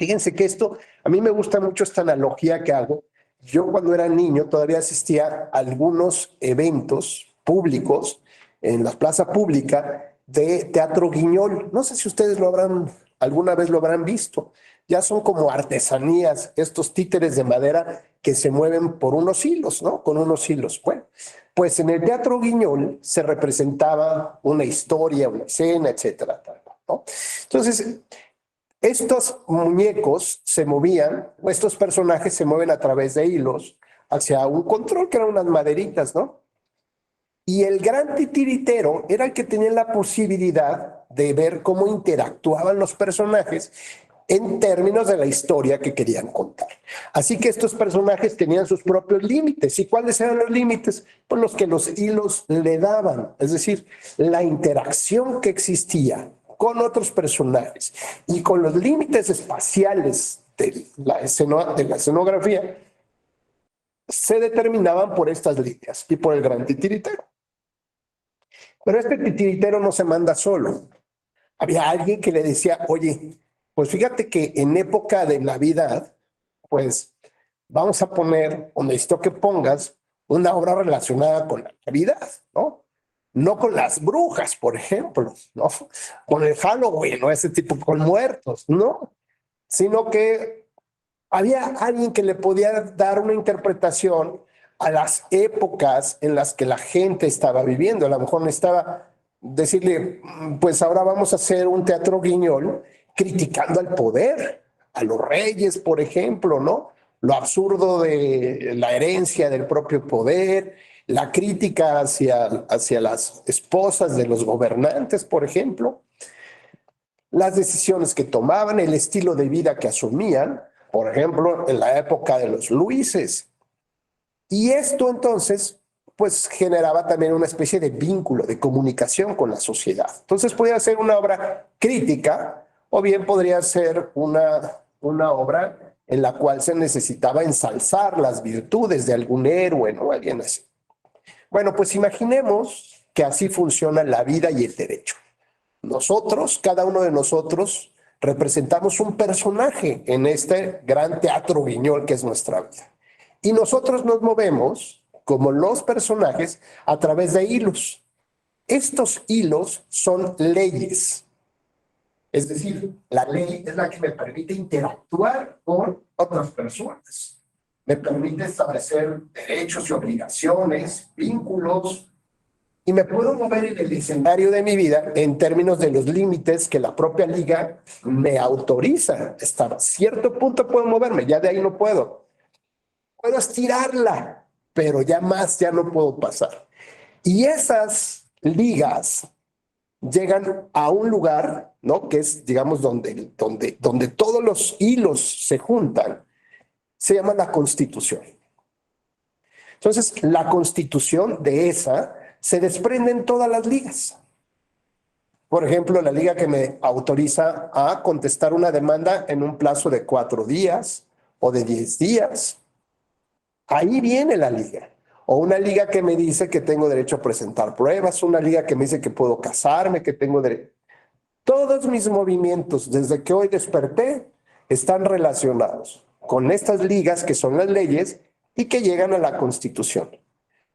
[SPEAKER 1] Fíjense que esto, a mí me gusta mucho esta analogía que hago. Yo cuando era niño todavía asistía a algunos eventos públicos en la plaza pública de Teatro Guiñol. No sé si ustedes alguna vez lo habrán visto. Ya son como artesanías, estos títeres de madera que se mueven por unos hilos, ¿no? Con unos hilos. Bueno, pues en el Teatro Guiñol se representaba una historia, una escena, etcétera, ¿no? Entonces, estos muñecos se movían, estos personajes se mueven a través de hilos hacia un control que eran unas maderitas, ¿no? Y el gran titiritero era el que tenía la posibilidad de ver cómo interactuaban los personajes en términos de la historia que querían contar. Así que estos personajes tenían sus propios límites. ¿Y cuáles eran los límites? Pues los que los hilos le daban, es decir, la interacción que existía con otros personajes y con los límites espaciales de la escenografía se determinaban por estas líneas y por el gran titiritero. Pero este titiritero no se manda solo. Había alguien que le decía, oye, pues fíjate que en época de Navidad, pues vamos a poner, o necesito que pongas una obra relacionada con la Navidad, ¿no? No con las brujas, por ejemplo, ¿no? Con el Halloween, o ese tipo, con muertos, ¿no? Sino que había alguien que le podía dar una interpretación a las épocas en las que la gente estaba viviendo. A lo mejor necesitaba decirle, pues ahora vamos a hacer un teatro Guiñol criticando al poder, a los reyes, por ejemplo, ¿no? Lo absurdo de la herencia del propio poder, la crítica hacia las esposas de los gobernantes, por ejemplo, las decisiones que tomaban, el estilo de vida que asumían, por ejemplo, en la época de los Luises. Y esto entonces, pues generaba también una especie de vínculo, de comunicación con la sociedad. Entonces podía ser una obra crítica o bien podría ser una obra en la cual se necesitaba ensalzar las virtudes de algún héroe, ¿no? Alguien así. Bueno, pues imaginemos que así funciona la vida y el derecho. Nosotros, cada uno de nosotros, representamos un personaje en este gran teatro Guiñol que es nuestra vida. Y nosotros nos movemos, como los personajes, a través de hilos. Estos hilos son leyes. Es decir, la ley es la que me permite interactuar con otras personas. Me permite establecer derechos y obligaciones, vínculos, y me puedo mover en el escenario de mi vida en términos de los límites que la propia liga me autoriza. Hasta cierto punto puedo moverme, ya de ahí no puedo. Puedo estirarla, pero ya más ya no puedo pasar. Y esas ligas llegan a un lugar, ¿no? Que es, digamos, donde todos los hilos se juntan. Se llama la Constitución. Entonces, la Constitución de esa se desprenden todas las ligas. Por ejemplo, la liga que me autoriza a contestar una demanda en un plazo de 4 días o de 10 días. Ahí viene la liga. O una liga que me dice que tengo derecho a presentar pruebas, una liga que me dice que puedo casarme, que tengo derecho. Todos mis movimientos, desde que hoy desperté, están relacionados con estas ligas que son las leyes y que llegan a la Constitución.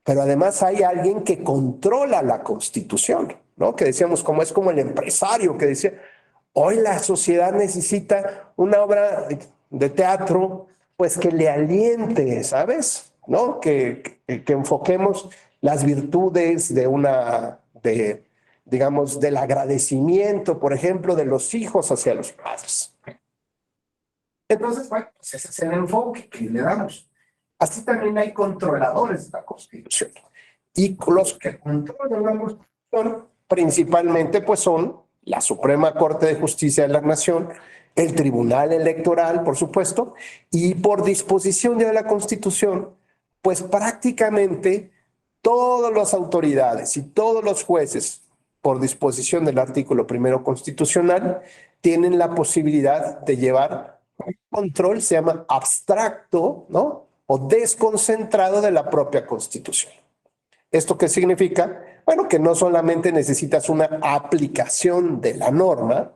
[SPEAKER 1] Pero además hay alguien que controla la Constitución, ¿no? Que decíamos, como es como el empresario que decía, hoy la sociedad necesita una obra de teatro, pues que le aliente, ¿sabes? ¿No? Que enfoquemos las virtudes digamos, del agradecimiento, por ejemplo, de los hijos hacia los padres. Entonces, bueno, pues ese es el enfoque que le damos. Así también hay controladores de la Constitución. Y los que controlan la Constitución principalmente pues son la Suprema Corte de Justicia de la Nación, el Tribunal Electoral, por supuesto, y por disposición de la Constitución, pues prácticamente todas las autoridades y todos los jueces, por disposición del artículo 1 constitucional, tienen la posibilidad de llevar un control, se llama abstracto, ¿no? O desconcentrado de la propia Constitución. ¿Esto qué significa? Bueno, que no solamente necesitas una aplicación de la norma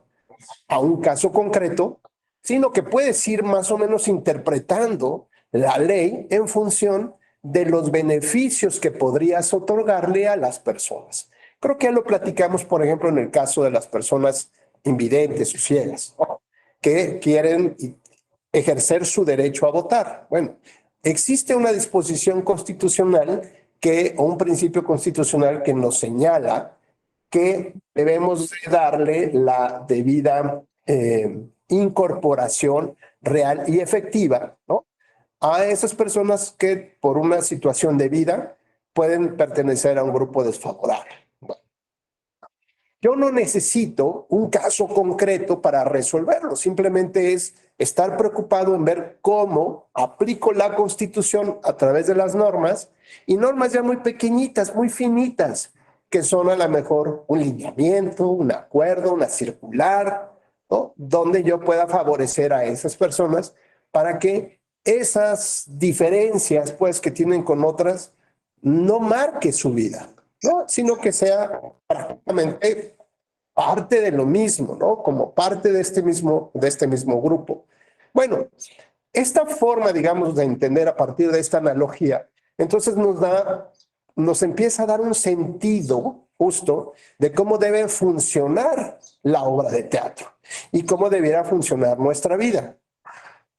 [SPEAKER 1] a un caso concreto, sino que puedes ir más o menos interpretando la ley en función de los beneficios que podrías otorgarle a las personas. Creo que ya lo platicamos, por ejemplo, en el caso de las personas invidentes o ciegas, ¿no? Que quieren ejercer su derecho a votar. Bueno, existe una disposición constitucional o un principio constitucional que nos señala que debemos darle la debida incorporación real y efectiva, ¿no?, a esas personas que por una situación de vida pueden pertenecer a un grupo desfavorable. Bueno, yo no necesito un caso concreto para resolverlo, simplemente es estar preocupado en ver cómo aplico la Constitución a través de las normas, y normas ya muy pequeñitas, muy finitas, que son a lo mejor un lineamiento, un acuerdo, una circular, ¿no?, donde yo pueda favorecer a esas personas para que esas diferencias, pues, que tienen con otras, no marque su vida, ¿no?, sino que sea prácticamente parte de lo mismo, ¿no?, como parte de este mismo grupo. Bueno, esta forma, digamos, de entender a partir de esta analogía, entonces nos empieza a dar un sentido justo de cómo debe funcionar la obra de teatro y cómo debiera funcionar nuestra vida.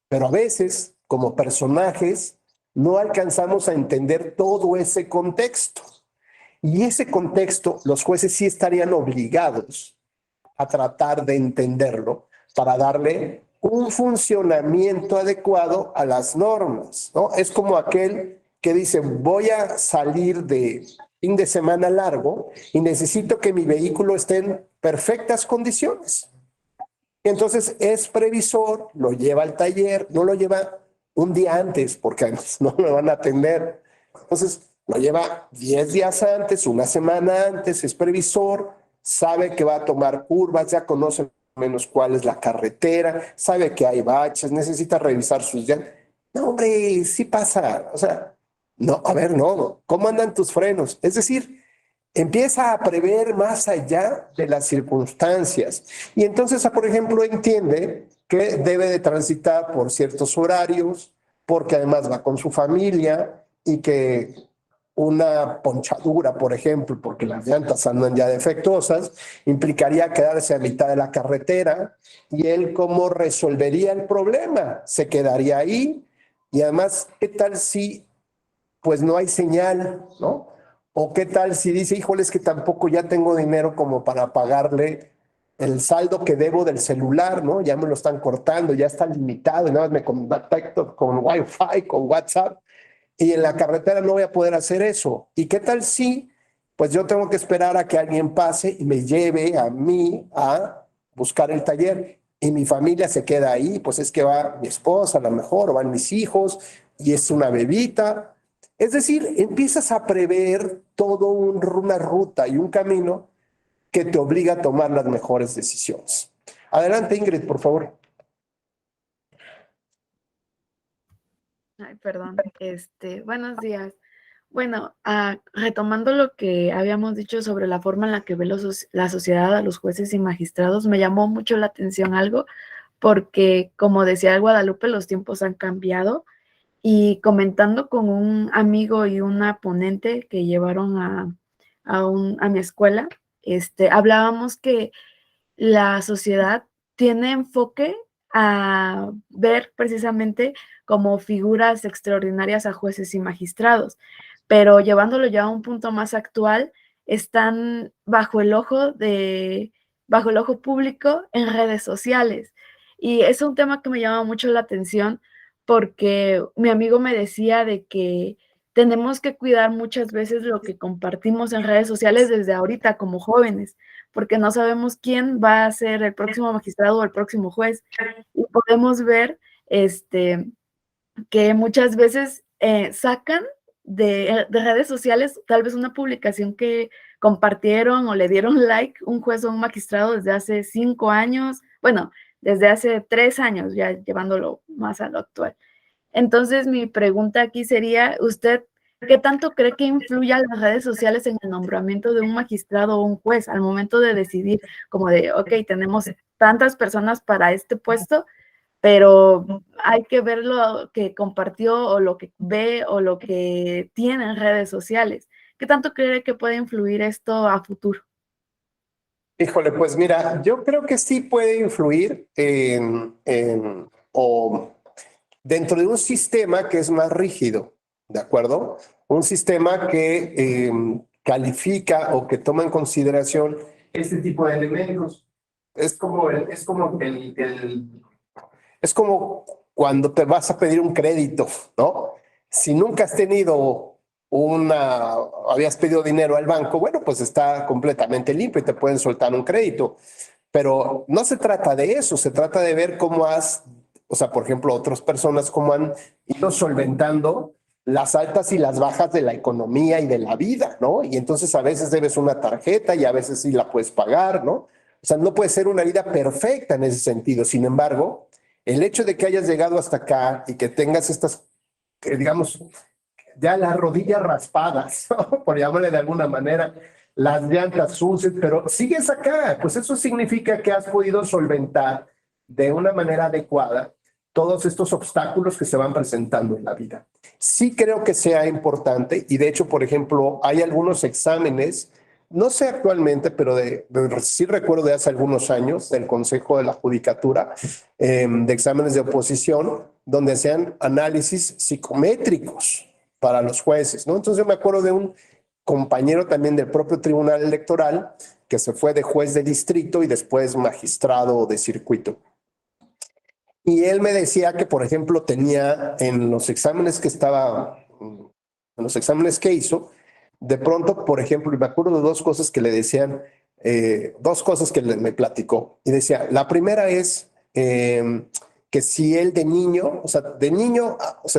[SPEAKER 1] Pero a veces, como personajes, no alcanzamos a entender todo ese contexto. Y ese contexto, los jueces sí estarían obligados a tratar de entenderlo para darle un funcionamiento adecuado a las normas, ¿no? Es como aquel que dice, voy a salir de fin de semana largo y necesito que mi vehículo esté en perfectas condiciones. Y entonces es previsor, lo lleva al taller, no lo lleva un día antes, porque además no lo van a atender. Entonces lo lleva 10 días antes, una semana antes, es previsor, sabe que va a tomar curvas, ya conoce menos cuál es la carretera, sabe que hay baches, necesita revisar sus llantas. No, hombre, sí pasa. O sea, no, a ver, no, ¿cómo andan tus frenos? Es decir, empieza a prever más allá de las circunstancias. Y entonces, por ejemplo, entiende que debe de transitar por ciertos horarios, porque además va con su familia, y que una ponchadura, por ejemplo, porque las llantas andan ya defectuosas, implicaría quedarse a mitad de la carretera, y él, ¿cómo resolvería el problema? Se quedaría ahí, y además, ¿qué tal si pues no hay señal, ¿no? O qué tal si dice, híjole, es que tampoco ya tengo dinero como para pagarle el saldo que debo del celular, ¿no? Ya me lo están cortando, ya está limitado, y nada más me contacto con Wi-Fi, con WhatsApp, y en la carretera no voy a poder hacer eso. ¿Y qué tal si, pues yo tengo que esperar a que alguien pase y me lleve a mí a buscar el taller, y mi familia se queda ahí? Pues es que va mi esposa a lo mejor, o van mis hijos, y es una bebita. Es decir, empiezas a prever todo una ruta y un camino que te obliga a tomar las mejores decisiones. Adelante, Ingrid, por favor.
[SPEAKER 8] Ay, perdón. Buenos días. Bueno, retomando lo que habíamos dicho sobre la forma en la que ve la sociedad a los jueces y magistrados, me llamó mucho la atención algo, porque como decía el Guadalupe, los tiempos han cambiado, y comentando con un amigo y una ponente que llevaron a mi escuela, hablábamos que la sociedad tiene enfoque a ver precisamente como figuras extraordinarias a jueces y magistrados, pero llevándolo ya a un punto más actual, están bajo el ojo público en redes sociales. Y es un tema que me llama mucho la atención, porque mi amigo me decía de que tenemos que cuidar muchas veces lo que compartimos en redes sociales desde ahorita como jóvenes, porque no sabemos quién va a ser el próximo magistrado o el próximo juez. Y podemos ver que muchas veces sacan de redes sociales tal vez una publicación que compartieron o le dieron like un juez o un magistrado desde hace 5 años, bueno, desde hace 3 años, ya llevándolo más a lo actual. Entonces, mi pregunta aquí sería, ¿usted qué tanto cree que influyan las redes sociales en el nombramiento de un magistrado o un juez al momento de decidir como de, ok, tenemos tantas personas para este puesto, pero hay que ver lo que compartió o lo que ve o lo que tiene en redes sociales. ¿Qué tanto cree que puede influir esto a futuro?
[SPEAKER 1] Híjole, pues mira, yo creo que sí puede influir o dentro de un sistema que es más rígido, ¿de acuerdo? Un sistema que califica o que toma en consideración este tipo de elementos. Es como cuando te vas a pedir un crédito, ¿no? Si nunca has tenido habías pedido dinero al banco, bueno, pues está completamente limpio y te pueden soltar un crédito. Pero no se trata de eso, se trata de ver o sea, por ejemplo, otras personas cómo han ido solventando las altas y las bajas de la economía y de la vida, ¿no? Y entonces a veces debes una tarjeta y a veces sí la puedes pagar, ¿no? O sea, no puede ser una vida perfecta en ese sentido. Sin embargo, el hecho de que hayas llegado hasta acá y que tengas estas, digamos, ya las rodillas raspadas, ¿no? Por llamarle de alguna manera, las llantas sucias, pero sigues acá, pues eso significa que has podido solventar de una manera adecuada todos estos obstáculos que se van presentando en la vida. Sí creo que sea importante y de hecho, por ejemplo, hay algunos exámenes, no sé actualmente, pero sí recuerdo de hace algunos años del Consejo de la Judicatura, de exámenes de oposición, donde hacían análisis psicométricos para los jueces, ¿no? Entonces yo me acuerdo de un compañero también del propio Tribunal Electoral que se fue de juez de distrito y después magistrado de circuito. Y él me decía que, por ejemplo, tenía en los exámenes en los exámenes que hizo, de pronto, por ejemplo, y me acuerdo de dos cosas que le decían, dos cosas que me platicó. Y decía, la primera es que si él de niño, o sea,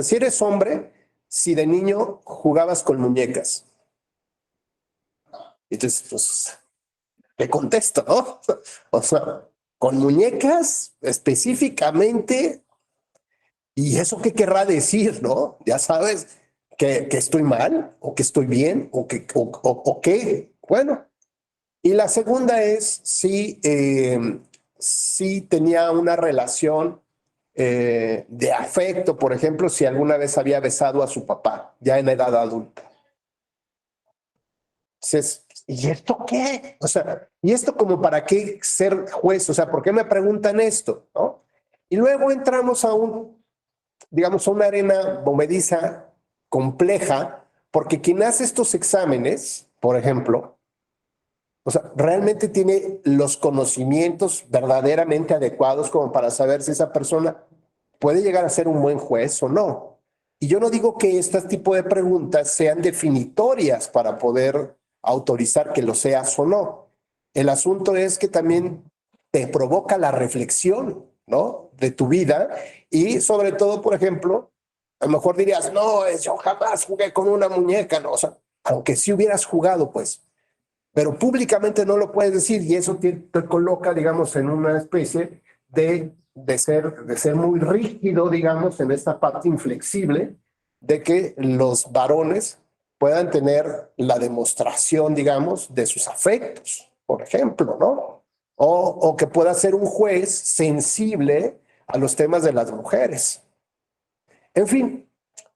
[SPEAKER 1] si eres hombre, si de niño jugabas con muñecas. Entonces, pues, ¿qué contesto, no? O sea, con muñecas específicamente, ¿y eso qué querrá decir, no? Ya sabes, que estoy mal, o que estoy bien, o qué. Bueno, y la segunda es si tenía una relación de afecto, por ejemplo, si alguna vez había besado a su papá, ya en edad adulta. Entonces, ¿y esto qué? O sea, ¿y esto como para qué ser juez? O sea, ¿por qué me preguntan esto? ¿No? Y luego entramos digamos, a una arena movediza compleja, porque quien hace estos exámenes, por ejemplo, o sea, realmente tiene los conocimientos verdaderamente adecuados como para saber si esa persona puede llegar a ser un buen juez o no. Y yo no digo que este tipo de preguntas sean definitorias para poder autorizar que lo seas o no. El asunto es que también te provoca la reflexión, ¿no? De tu vida y sobre todo, por ejemplo, a lo mejor dirías, no, yo jamás jugué con una muñeca, ¿no? O sea, aunque sí hubieras jugado, pues, pero públicamente no lo puedes decir y eso te coloca, digamos, en una especie de ser muy rígido, digamos, en esta parte inflexible de que los varones puedan tener la demostración, digamos, de sus afectos, por ejemplo, ¿no? O que pueda ser un juez sensible a los temas de las mujeres. En fin,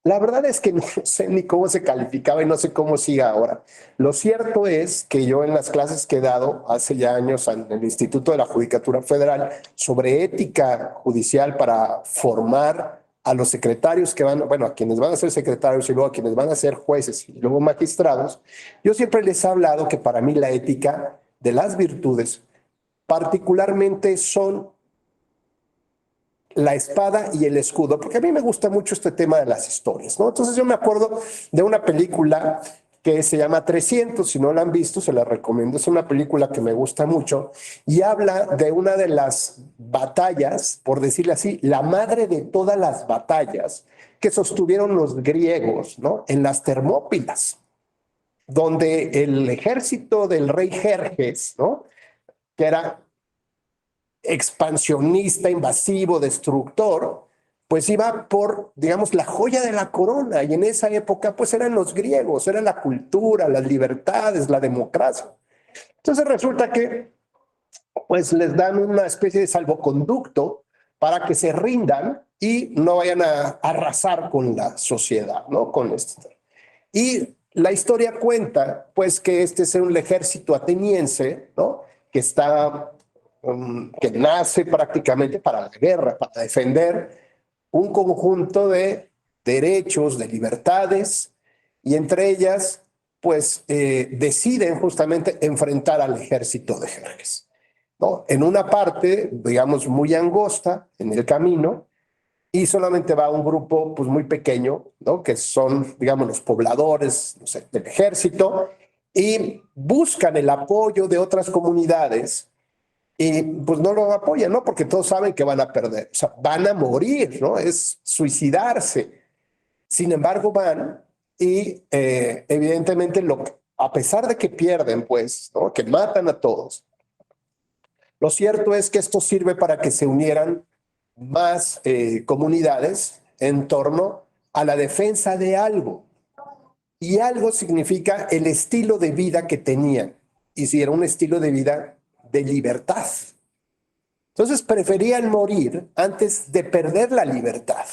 [SPEAKER 1] la verdad es que no sé ni cómo se calificaba y no sé cómo sigue ahora. Lo cierto es que yo en las clases que he dado hace ya años en el Instituto de la Judicatura Federal sobre ética judicial para formar a los secretarios que a quienes van a ser secretarios y luego a quienes van a ser jueces y luego magistrados, yo siempre les he hablado que para mí la ética de las virtudes particularmente son la espada y el escudo, porque a mí me gusta mucho este tema de las historias, ¿no? Entonces yo me acuerdo de una película que se llama 300, si no la han visto, se la recomiendo, es una película que me gusta mucho y habla de una de las batallas, por decirle así, la madre de todas las batallas que sostuvieron los griegos, ¿no? En las Termópilas, donde el ejército del rey Jerjes, ¿no? Que era expansionista, invasivo, destructor, pues iba por, digamos, la joya de la corona. Y en esa época, pues eran los griegos, era la cultura, las libertades, la democracia. Entonces resulta que, pues les dan una especie de salvoconducto para que se rindan y no vayan a arrasar con la sociedad, ¿no? Con esto. Y la historia cuenta, pues, que este es un ejército ateniense, ¿no? Que está, que nace prácticamente para la guerra, para defender un conjunto de derechos, de libertades, y entre ellas, pues, deciden justamente enfrentar al ejército de Jerjes, ¿no? En una parte, digamos, muy angosta en el camino, y solamente va un grupo pues muy pequeño, ¿no? Que son, digamos, los pobladores, no sé, del ejército, y buscan el apoyo de otras comunidades y pues no lo apoyan, ¿no? Porque todos saben que van a perder, o sea, van a morir, ¿no? Es suicidarse. Sin embargo, van y evidentemente a pesar de que pierden, pues, ¿no? Que matan a todos, lo cierto es que esto sirve para que se unieran más comunidades en torno a la defensa de algo. Y algo significa el estilo de vida que tenían. Y si era un estilo de vida de libertad. Entonces preferían morir antes de perder la libertad.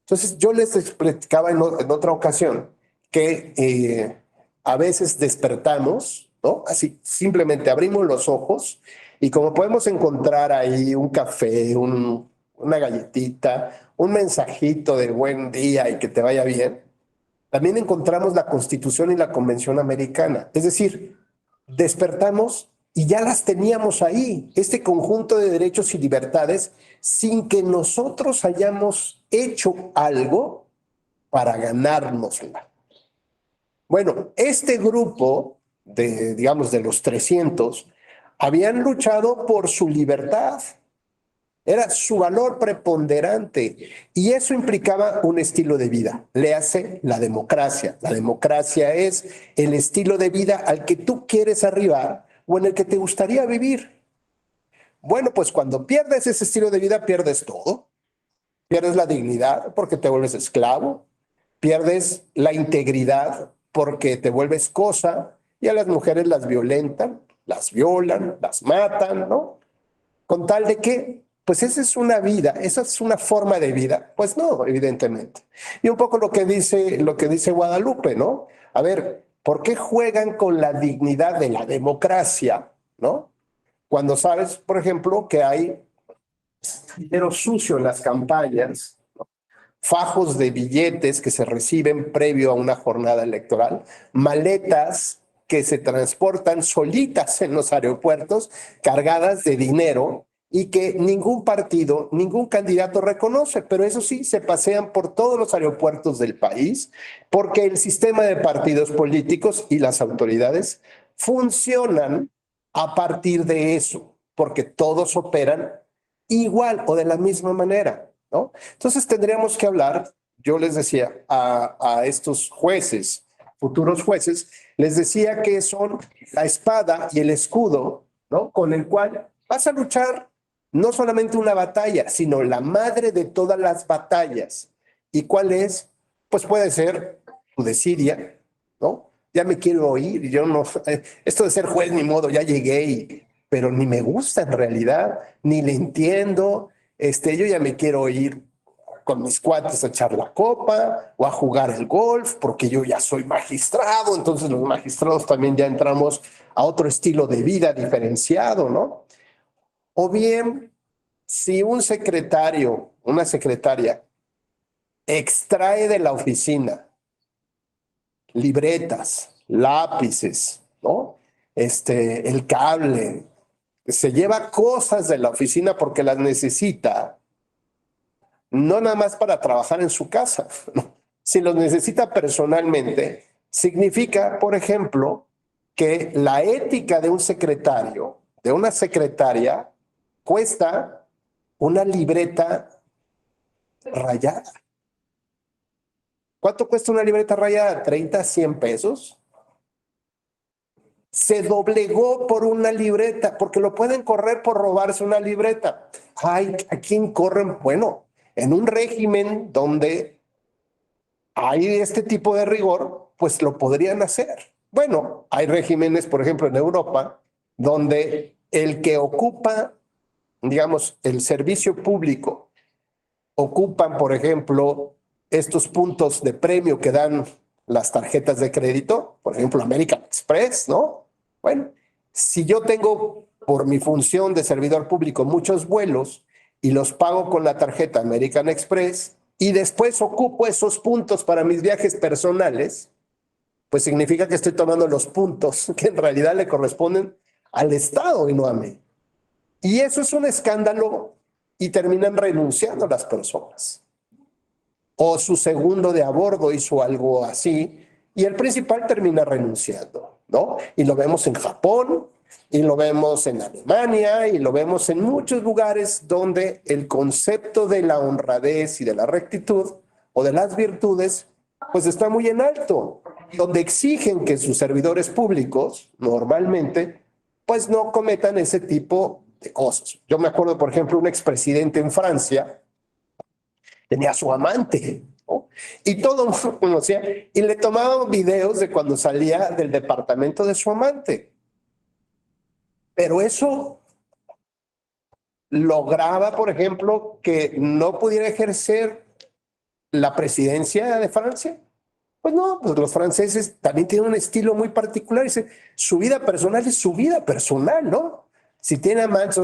[SPEAKER 1] Entonces yo les explicaba en otra ocasión que a veces despertamos, ¿no? Así simplemente abrimos los ojos y como podemos encontrar ahí un café, una galletita, un mensajito de buen día y que te vaya bien, también encontramos la Constitución y la Convención Americana. Es decir, despertamos y ya las teníamos ahí, este conjunto de derechos y libertades, sin que nosotros hayamos hecho algo para ganárnosla. Bueno, este grupo digamos, de los 300, habían luchado por su libertad. Era su valor preponderante y eso implicaba un estilo de vida. Léase la democracia. La democracia es el estilo de vida al que tú quieres arribar o en el que te gustaría vivir. Bueno, pues cuando pierdes ese estilo de vida, pierdes todo. Pierdes la dignidad porque te vuelves esclavo. Pierdes la integridad porque te vuelves cosa y a las mujeres las violentan, las violan, las matan, ¿no? Con tal de que pues esa es una vida, esa es una forma de vida. Pues no, evidentemente. Y un poco lo que dice Guadalupe, ¿no? A ver, ¿por qué juegan con la dignidad de la democracia, ¿no? Cuando sabes, por ejemplo, que hay dinero sucio en las campañas, ¿no? Fajos de billetes que se reciben previo a una jornada electoral, maletas que se transportan solitas en los aeropuertos cargadas de dinero y que ningún partido, ningún candidato reconoce, pero eso sí, se pasean por todos los aeropuertos del país porque el sistema de partidos políticos y las autoridades funcionan a partir de eso, porque todos operan igual o de la misma manera, ¿no? Entonces tendríamos que hablar, yo les decía a estos jueces, futuros jueces, les decía que son la espada y el escudo, ¿no? Con el cual vas a luchar no solamente una batalla, sino la madre de todas las batallas. ¿Y cuál es? Pues puede ser tu desidia, ¿no? Ya me quiero ir, yo no, esto de ser juez ni modo, ya llegué, pero ni me gusta en realidad, ni le entiendo, yo ya me quiero ir con mis cuates a echar la copa o a jugar el golf, porque yo ya soy magistrado, entonces los magistrados también ya entramos a otro estilo de vida diferenciado, ¿no? O bien, si un secretario, una secretaria, extrae de la oficina libretas, lápices, ¿no? El cable, se lleva cosas de la oficina porque las necesita, no nada más para trabajar en su casa, ¿no? Si los necesita personalmente, significa, por ejemplo, que la ética de un secretario, de una secretaria, cuesta una libreta rayada. ¿Cuánto cuesta una libreta rayada? ¿30, 100 pesos? Se doblegó por una libreta, porque lo pueden correr por robarse una libreta. Ay, ¿a quién corren? Bueno, en un régimen donde hay este tipo de rigor, pues lo podrían hacer. Bueno, hay regímenes, por ejemplo, en Europa, donde el que ocupa digamos, el servicio público ocupan, por ejemplo, estos puntos de premio que dan las tarjetas de crédito, por ejemplo, American Express, ¿no? Bueno, si yo tengo por mi función de servidor público muchos vuelos y los pago con la tarjeta American Express y después ocupo esos puntos para mis viajes personales, pues significa que estoy tomando los puntos que en realidad le corresponden al Estado y no a mí. Y eso es un escándalo y terminan renunciando las personas. O su segundo de a bordo hizo algo así y el principal termina renunciando, ¿no? Y lo vemos en Japón, y lo vemos en Alemania, y lo vemos en muchos lugares donde el concepto de la honradez y de la rectitud o de las virtudes, pues está muy en alto, donde exigen que sus servidores públicos, normalmente, pues no cometan ese tipo de cosas. Yo me acuerdo, por ejemplo, un expresidente en Francia, tenía a su amante, ¿no? Y todo el mundo conocía, y le tomaban videos de cuando salía del departamento de su amante. Pero eso lograba, por ejemplo, que no pudiera ejercer la presidencia de Francia. Pues no, pues los franceses también tienen un estilo muy particular. Dice, su vida personal es su vida personal, ¿no? Si tiene amantes,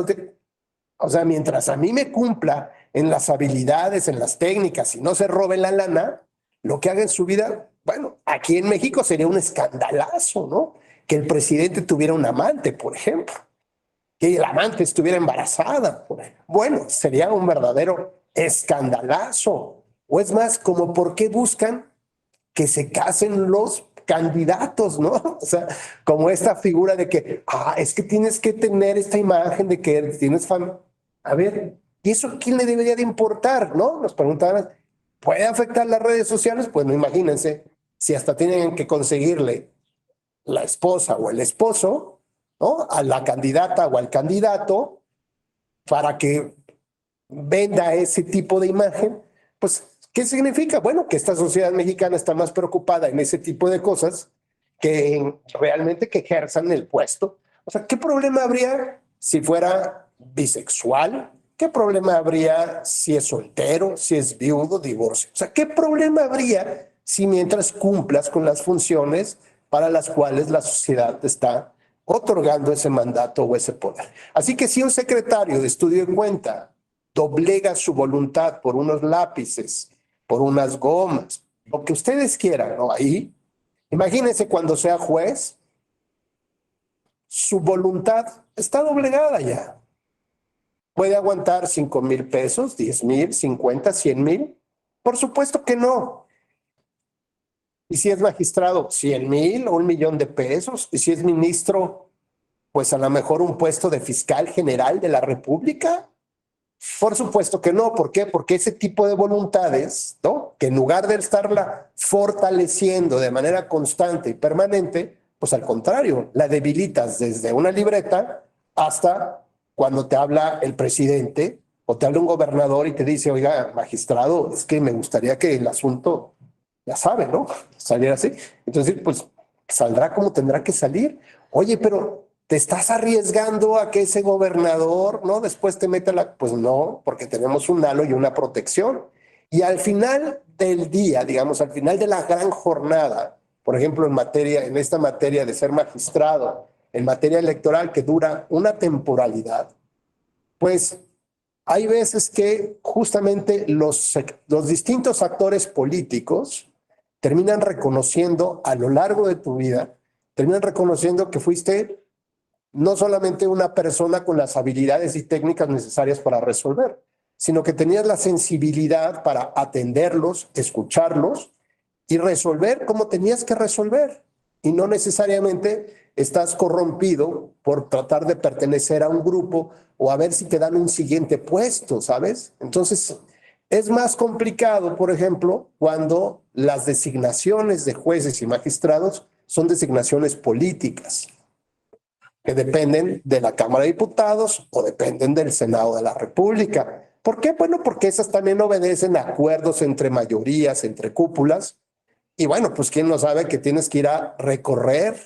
[SPEAKER 1] o sea, mientras a mí me cumpla en las habilidades, en las técnicas y no se robe la lana, lo que haga en su vida, bueno, aquí en México sería un escandalazo, ¿no? Que el presidente tuviera un amante, por ejemplo, que el amante estuviera embarazada. Bueno, sería un verdadero escandalazo. O es más, como por qué buscan que se casen los candidatos, ¿no? O sea, como esta figura de que, es que tienes que tener esta imagen de que tienes familia. A ver, ¿y eso a quién le debería de importar, no? Nos preguntaban, ¿puede afectar las redes sociales? Pues no, imagínense, si hasta tienen que conseguirle la esposa o el esposo, ¿no? A la candidata o al candidato para que venda ese tipo de imagen, pues, ¿qué significa? Bueno, que esta sociedad mexicana está más preocupada en ese tipo de cosas que en realmente que ejerzan el puesto. O sea, ¿qué problema habría si fuera bisexual? ¿Qué problema habría si es soltero, si es viudo, divorcio? O sea, ¿qué problema habría si mientras cumplas con las funciones para las cuales la sociedad te está otorgando ese mandato o ese poder? Así que si un secretario de estudio de cuenta doblega su voluntad por unos lápices, por unas gomas, lo que ustedes quieran, ¿no? Ahí, imagínense cuando sea juez, su voluntad está doblegada ya. ¿Puede aguantar 5,000 pesos, 10,000, 50, 100,000? Por supuesto que no. Y si es magistrado, 100,000 o 1,000,000 de pesos. Y si es ministro, pues a lo mejor un puesto de fiscal general de la República. Por supuesto que no. ¿Por qué? Porque ese tipo de voluntades, ¿no? Que en lugar de estarla fortaleciendo de manera constante y permanente, pues al contrario, la debilitas desde una libreta hasta cuando te habla el presidente o te habla un gobernador y te dice, oiga, magistrado, es que me gustaría que el asunto, ya sabe, ¿no? Saliera así. Entonces, pues saldrá como tendrá que salir. Oye, pero te estás arriesgando a que ese gobernador, ¿no? Después te meta la... Pues no, porque tenemos un halo y una protección. Y al final del día, digamos, al final de la gran jornada, por ejemplo, en esta materia de ser magistrado, en materia electoral que dura una temporalidad, pues hay veces que justamente los distintos actores políticos terminan reconociendo a lo largo de tu vida, terminan reconociendo que fuiste no solamente una persona con las habilidades y técnicas necesarias para resolver, sino que tenías la sensibilidad para atenderlos, escucharlos y resolver como tenías que resolver. Y no necesariamente estás corrompido por tratar de pertenecer a un grupo o a ver si te dan un siguiente puesto, ¿sabes? Entonces, es más complicado, por ejemplo, cuando las designaciones de jueces y magistrados son designaciones políticas, que dependen de la Cámara de Diputados o dependen del Senado de la República. ¿Por qué? Bueno, porque esas también obedecen a acuerdos entre mayorías, entre cúpulas. Y bueno, pues quién no sabe que tienes que ir a recorrer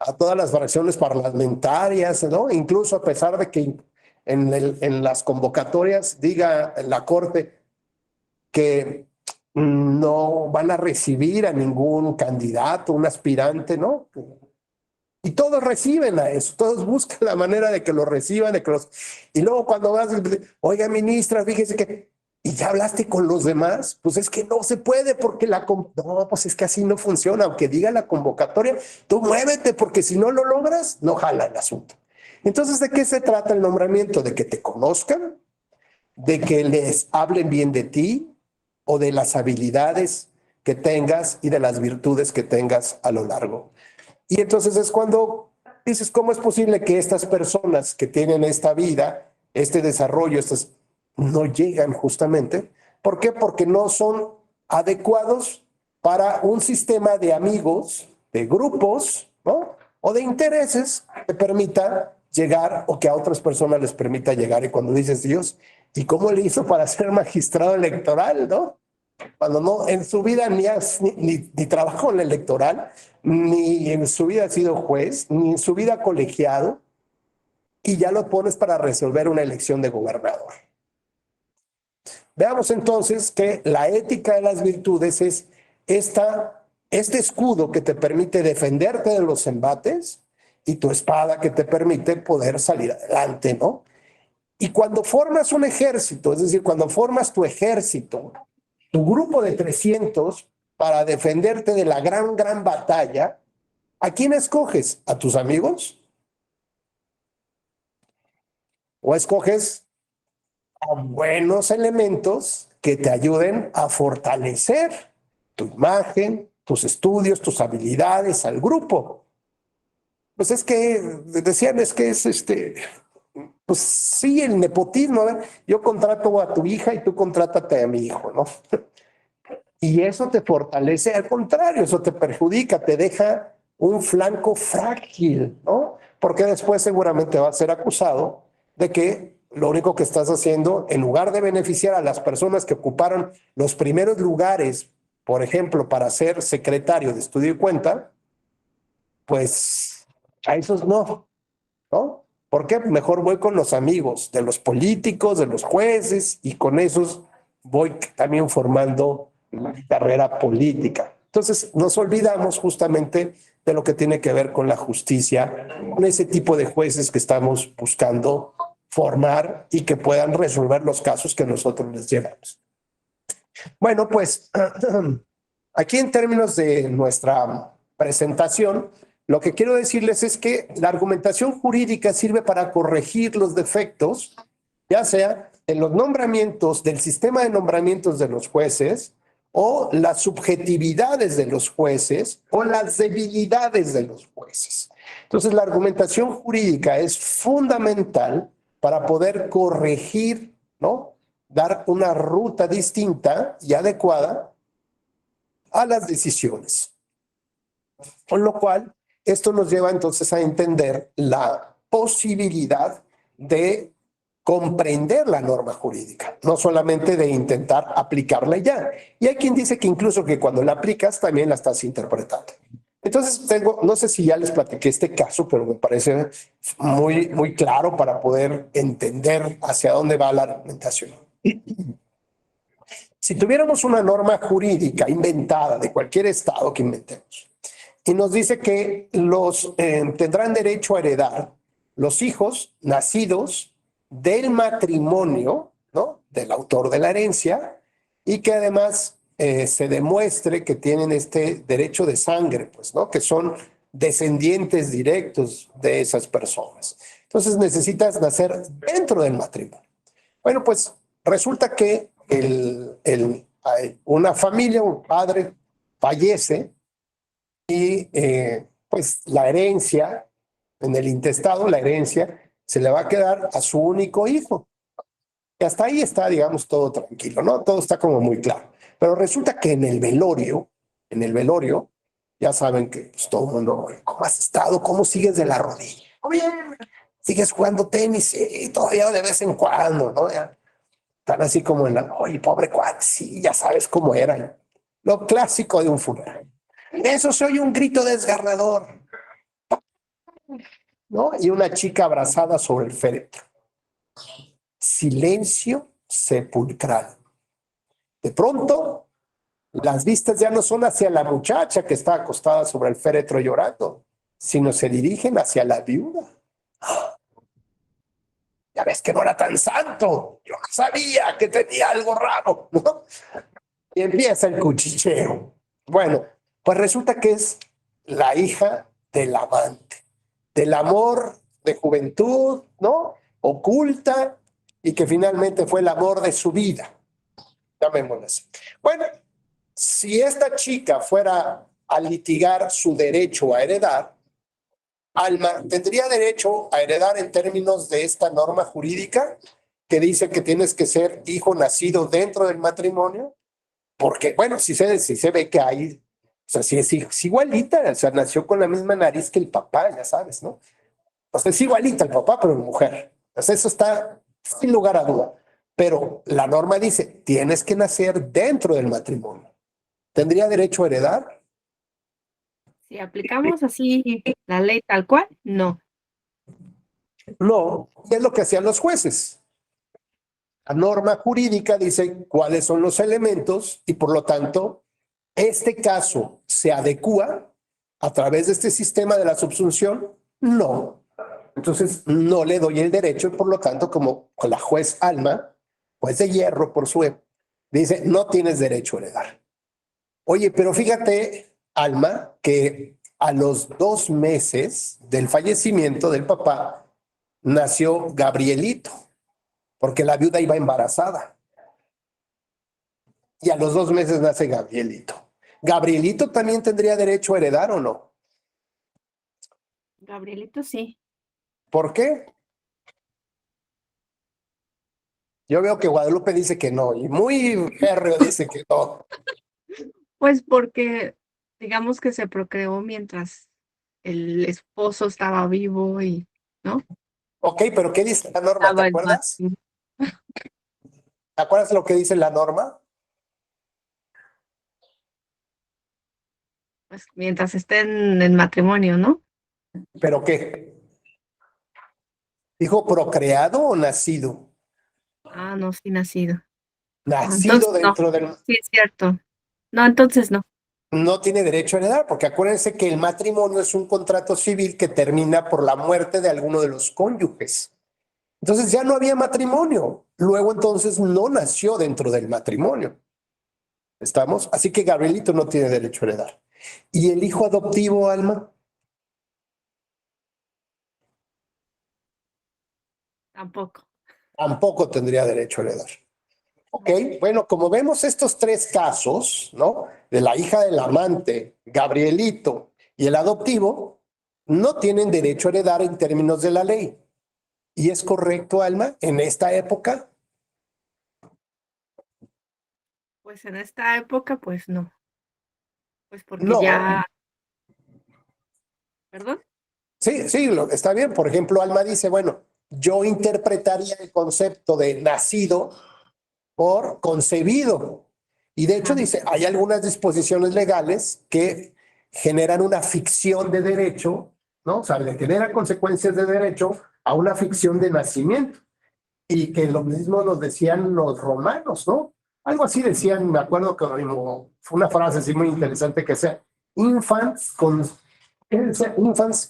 [SPEAKER 1] a todas las fracciones parlamentarias, ¿no? Incluso a pesar de que en las convocatorias diga la Corte que no van a recibir a ningún candidato, un aspirante, ¿no? Y todos reciben a eso, todos buscan la manera de que lo reciban, de que los... Y luego cuando vas, oiga, ministra, fíjese que... ¿Y ya hablaste con los demás? Pues es que no se puede porque no, pues es que así no funciona. Aunque diga la convocatoria, tú muévete porque si no lo logras, no jala el asunto. Entonces, ¿de qué se trata el nombramiento? De que te conozcan, de que les hablen bien de ti o de las habilidades que tengas y de las virtudes que tengas a lo largo. Y entonces es cuando dices, ¿cómo es posible que estas personas que tienen esta vida, este desarrollo, no llegan justamente? ¿Por qué? Porque no son adecuados para un sistema de amigos, de grupos, ¿no? O de intereses que permita llegar o que a otras personas les permita llegar. Y cuando dices, Dios, ¿y cómo le hizo para ser magistrado electoral, no? Cuando no, en su vida ni trabajó en la electoral, ni en su vida ha sido juez, ni en su vida colegiado, y ya lo pones para resolver una elección de gobernador. Veamos entonces que la ética de las virtudes es este escudo que te permite defenderte de los embates y tu espada que te permite poder salir adelante, ¿no? Y cuando formas un ejército, es decir, cuando formas tu ejército, tu grupo de 300 para defenderte de la gran batalla, ¿a quién escoges? ¿A tus amigos? ¿O escoges a buenos elementos que te ayuden a fortalecer tu imagen, tus estudios, tus habilidades al grupo? Pues es que, decían, es que es pues sí, el nepotismo. A ver, yo contrato a tu hija y tú contrátate a mi hijo, ¿no? Y eso te fortalece, al contrario, eso te perjudica, te deja un flanco frágil, ¿no? Porque después seguramente vas a ser acusado de que lo único que estás haciendo, en lugar de beneficiar a las personas que ocuparon los primeros lugares, por ejemplo, para ser secretario de estudio y cuenta, pues a esos no, ¿no? ¿Por qué? Mejor voy con los amigos de los políticos, de los jueces, y con esos voy también formando mi carrera política. Entonces nos olvidamos justamente de lo que tiene que ver con la justicia, con ese tipo de jueces que estamos buscando formar y que puedan resolver los casos que nosotros les llevamos. Bueno, pues aquí en términos de nuestra presentación, lo que quiero decirles es que la argumentación jurídica sirve para corregir los defectos, ya sea en los nombramientos del sistema de nombramientos de los jueces, o las subjetividades de los jueces, o las debilidades de los jueces. Entonces, la argumentación jurídica es fundamental para poder corregir, ¿no? Dar una ruta distinta y adecuada a las decisiones. Con lo cual, esto nos lleva entonces a entender la posibilidad de comprender la norma jurídica, no solamente de intentar aplicarla ya. Y hay quien dice que incluso que cuando la aplicas también la estás interpretando. Entonces no sé si ya les platiqué este caso, pero me parece muy claro para poder entender hacia dónde va la argumentación. Si tuviéramos una norma jurídica inventada de cualquier estado que inventemos, y nos dice que tendrán derecho a heredar los hijos nacidos del matrimonio, ¿no? Del autor de la herencia, y que además se demuestre que tienen este derecho de sangre, pues, ¿no? Que son descendientes directos de esas personas. Entonces necesitas nacer dentro del matrimonio. Bueno, pues resulta que una familia, un padre fallece y pues la herencia, en el intestado, la herencia se le va a quedar a su único hijo. Y hasta ahí está, digamos, todo tranquilo, ¿no? Todo está como muy claro. Pero resulta que en el velorio, ya saben que pues, todo el mundo, ¿cómo has estado? ¿Cómo sigues de la rodilla? Muy bien, sigues jugando tenis y todavía de vez en cuando, ¿no? Ya están así como oye, pobre cuate, sí, ya sabes cómo era. Lo clásico de un funeral. Eso se oye un grito desgarrador, ¿no? Y una chica abrazada sobre el féretro. Silencio sepulcral. De pronto, las vistas ya no son hacia la muchacha que está acostada sobre el féretro llorando, sino se dirigen hacia la viuda. Ya ves que no era tan santo. Yo no sabía que tenía algo raro, ¿no? Y empieza el cuchicheo. Bueno, pues resulta que es la hija del amante, del amor de juventud, ¿no? Oculta, y que finalmente fue el amor de su vida. Llamémoslo así. Bueno, si esta chica fuera a litigar su derecho a heredar, Alma tendría derecho a heredar en términos de esta norma jurídica que dice que tienes que ser hijo nacido dentro del matrimonio, porque, bueno, si se ve que hay, o sea, si es igualita, o sea, nació con la misma nariz que el papá, ya sabes, ¿no? O sea, es igualita el papá, pero mujer. Entonces, eso está sin lugar a duda. Pero la norma dice, tienes que nacer dentro del matrimonio. ¿Tendría derecho a heredar?
[SPEAKER 6] Si aplicamos así la ley tal cual, no.
[SPEAKER 1] No, es lo que hacían los jueces. La norma jurídica dice cuáles son los elementos y por lo tanto, este caso se adecúa a través de este sistema de la subsunción. No. Entonces, no le doy el derecho y por lo tanto, como la juez Alma, juez de hierro por su dice, no tienes derecho a heredar. Oye, pero fíjate, Alma, que a los 2 meses del fallecimiento del papá, nació Gabrielito, porque la viuda iba embarazada. Y a los 2 meses nace Gabrielito. ¿Gabrielito también tendría derecho a heredar o no?
[SPEAKER 6] Gabrielito sí.
[SPEAKER 1] ¿Por qué? Yo veo que Guadalupe dice que no, y muy férreo dice que no.
[SPEAKER 6] Pues porque digamos que se procreó mientras el esposo estaba vivo y, ¿no?
[SPEAKER 1] Ok, pero ¿qué dice la norma? ¿Te
[SPEAKER 6] Estaba en
[SPEAKER 1] acuerdas?
[SPEAKER 6] matrimonio.
[SPEAKER 1] ¿Te acuerdas lo que dice la norma?
[SPEAKER 6] Pues mientras estén en matrimonio, ¿no?
[SPEAKER 1] ¿Pero qué? ¿Dijo procreado o nacido?
[SPEAKER 6] Ah, no, sí, nacido.
[SPEAKER 1] Nacido
[SPEAKER 6] Entonces, no,
[SPEAKER 1] dentro del...
[SPEAKER 6] sí es cierto. No, entonces no.
[SPEAKER 1] No tiene derecho a heredar, porque acuérdense que el matrimonio es un contrato civil que termina por la muerte de alguno de los cónyuges. Entonces ya no había matrimonio. Luego entonces no nació dentro del matrimonio. ¿Estamos? Así que Gabrielito no tiene derecho a heredar. ¿Y el hijo adoptivo, Alma?
[SPEAKER 6] Tampoco.
[SPEAKER 1] Tampoco tendría derecho a heredar. Ok, bueno, como vemos estos 3 casos, ¿no? De la hija del amante, Gabrielito y el adoptivo, no tienen derecho a heredar en términos de la ley. ¿Y es correcto, Alma, en esta época?
[SPEAKER 6] Pues en esta época, pues no. Pues porque
[SPEAKER 1] No.
[SPEAKER 6] ya. ¿Perdón?
[SPEAKER 1] Sí, sí, está bien. Por ejemplo, Alma dice, bueno, yo interpretaría el concepto de nacido por concebido. Y de hecho
[SPEAKER 6] Ajá.
[SPEAKER 1] dice, hay algunas disposiciones legales que generan una ficción de derecho, ¿no? O sea, le generan consecuencias de derecho a una ficción de nacimiento. Y que lo mismo nos decían los romanos, ¿no? Algo así decían, me acuerdo que fue una frase así muy interesante que decía, infants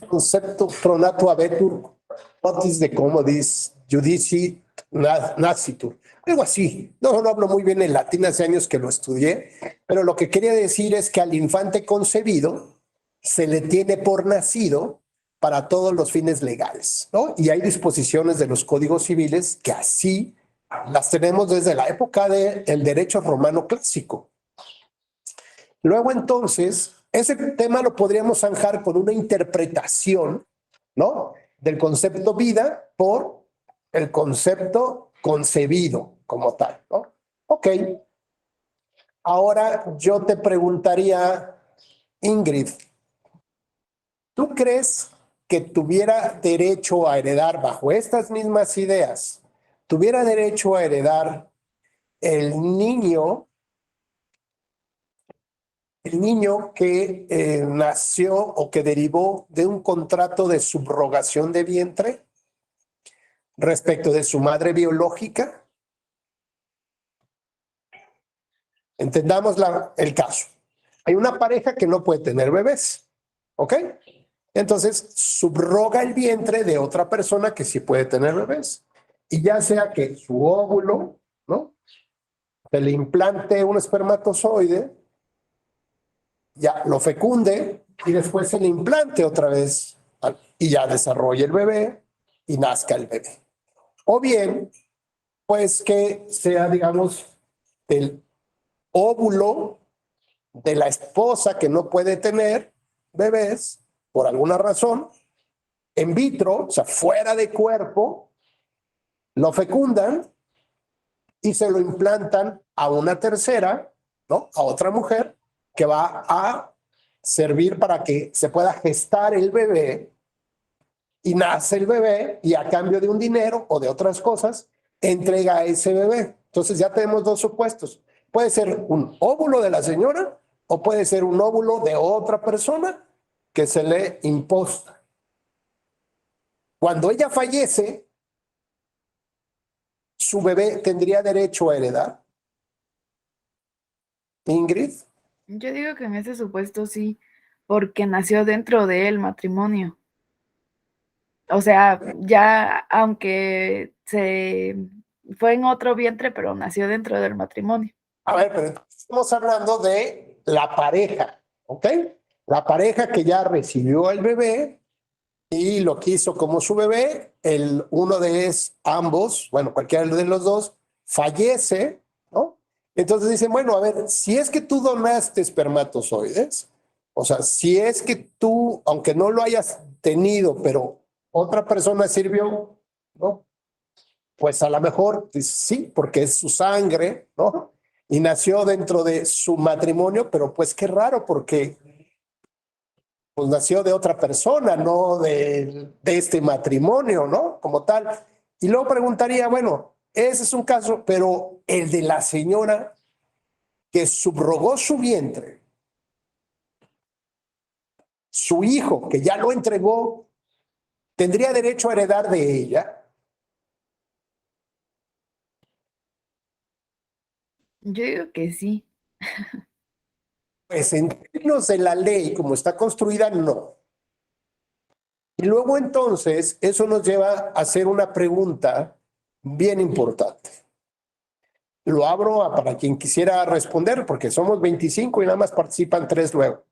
[SPEAKER 1] concepto pronato habetur, otis de comodis judici nascitur. Algo así. No hablo muy bien en latín, hace años que lo estudié, pero lo que quería decir es que al infante concebido se le tiene por nacido para todos los fines legales, ¿no? Y hay disposiciones de los códigos civiles que así las tenemos desde la época del derecho romano clásico. Luego entonces, ese tema lo podríamos zanjar con una interpretación, ¿no? Del concepto vida por el concepto concebido como tal, ¿no? Ok. Ahora yo te preguntaría, Ingrid, ¿tú crees que tuviera derecho a heredar bajo estas mismas ideas? ¿Tuviera derecho a heredar el niño que nació o que derivó de un contrato de subrogación de vientre? respecto de su madre biológica. Entendamos el caso. Hay una pareja que no puede tener bebés, ¿ok? Entonces subroga el vientre de otra persona que sí puede tener bebés. Y ya sea que su óvulo, ¿no?, se le implante un espermatozoide, ya lo fecunde y después se le implante otra vez y ya desarrolle el bebé y nazca el bebé. O bien, pues que sea, digamos, el óvulo de la esposa que no puede tener bebés por alguna razón, en vitro, o sea, fuera de cuerpo, lo fecundan y se lo implantan a una tercera, ¿no?, a otra mujer que va a servir para que se pueda gestar el bebé y nace el bebé y a cambio de un dinero o de otras cosas entrega a ese bebé. Entonces ya tenemos dos supuestos. Puede ser un óvulo de la señora o puede ser un óvulo de otra persona que se le imposta. Cuando ella fallece, su bebé tendría derecho a heredar. Ingrid.
[SPEAKER 8] Yo digo que en ese supuesto sí, porque nació dentro del matrimonio. O sea, ya aunque se fue en otro vientre, pero nació dentro del matrimonio.
[SPEAKER 1] A ver, pero estamos hablando de la pareja, ¿ok? La pareja que ya recibió el bebé y lo quiso como su bebé, uno de ambos, bueno, cualquiera de los dos, fallece, ¿no? Entonces dicen, bueno, a ver, si es que tú donaste espermatozoides, o sea, si es que tú, aunque no lo hayas tenido, pero otra persona sirvió, ¿no?, pues a lo mejor sí, porque es su sangre, ¿no?, y nació dentro de su matrimonio, pero pues qué raro, porque pues nació de otra persona, no de este matrimonio, ¿no?, como tal. Y luego preguntaría, bueno, ese es un caso, pero el de la señora que subrogó su vientre, su hijo, que ya lo entregó, ¿tendría derecho a heredar de ella?
[SPEAKER 8] Yo digo que sí.
[SPEAKER 1] Pues en términos de la ley, como está construida, no. Y luego entonces, eso nos lleva a hacer una pregunta bien importante. Lo abro para quien quisiera responder, porque somos 25 y nada más participan 3 luego.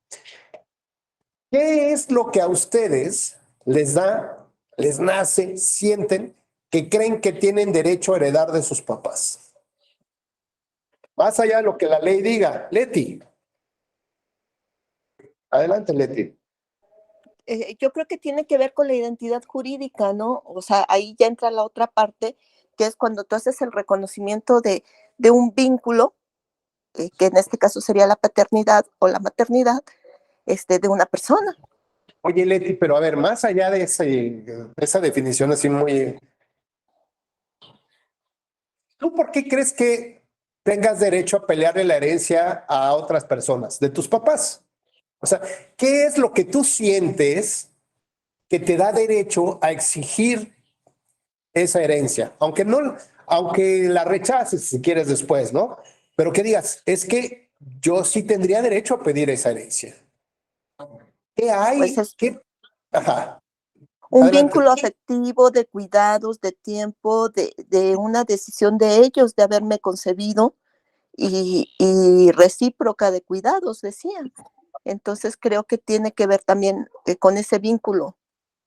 [SPEAKER 1] ¿Qué es lo que a ustedes les nace, sienten, que creen que tienen derecho a heredar de sus papás? Más allá de lo que la ley diga. Leti. Adelante, Leti.
[SPEAKER 7] Yo creo que tiene que ver con la identidad jurídica, ¿no? O sea, ahí ya entra la otra parte, que es cuando tú haces el reconocimiento de un vínculo, que en este caso sería la paternidad o la maternidad, de una persona.
[SPEAKER 1] Oye, Leti, pero a ver, más allá de esa definición así muy... ¿Tú por qué crees que tengas derecho a pelearle la herencia a otras personas, de tus papás? O sea, ¿qué es lo que tú sientes que te da derecho a exigir esa herencia? Aunque la rechaces si quieres después, ¿no? Pero que digas, es que yo sí tendría derecho a pedir esa herencia. ¿Qué hay?
[SPEAKER 7] Pues es
[SPEAKER 1] Ajá.
[SPEAKER 7] un
[SPEAKER 1] Adelante.
[SPEAKER 7] vínculo afectivo de cuidados, de tiempo, de una decisión de ellos de haberme concebido y recíproca de cuidados, decían. Entonces creo que tiene que ver también con ese vínculo.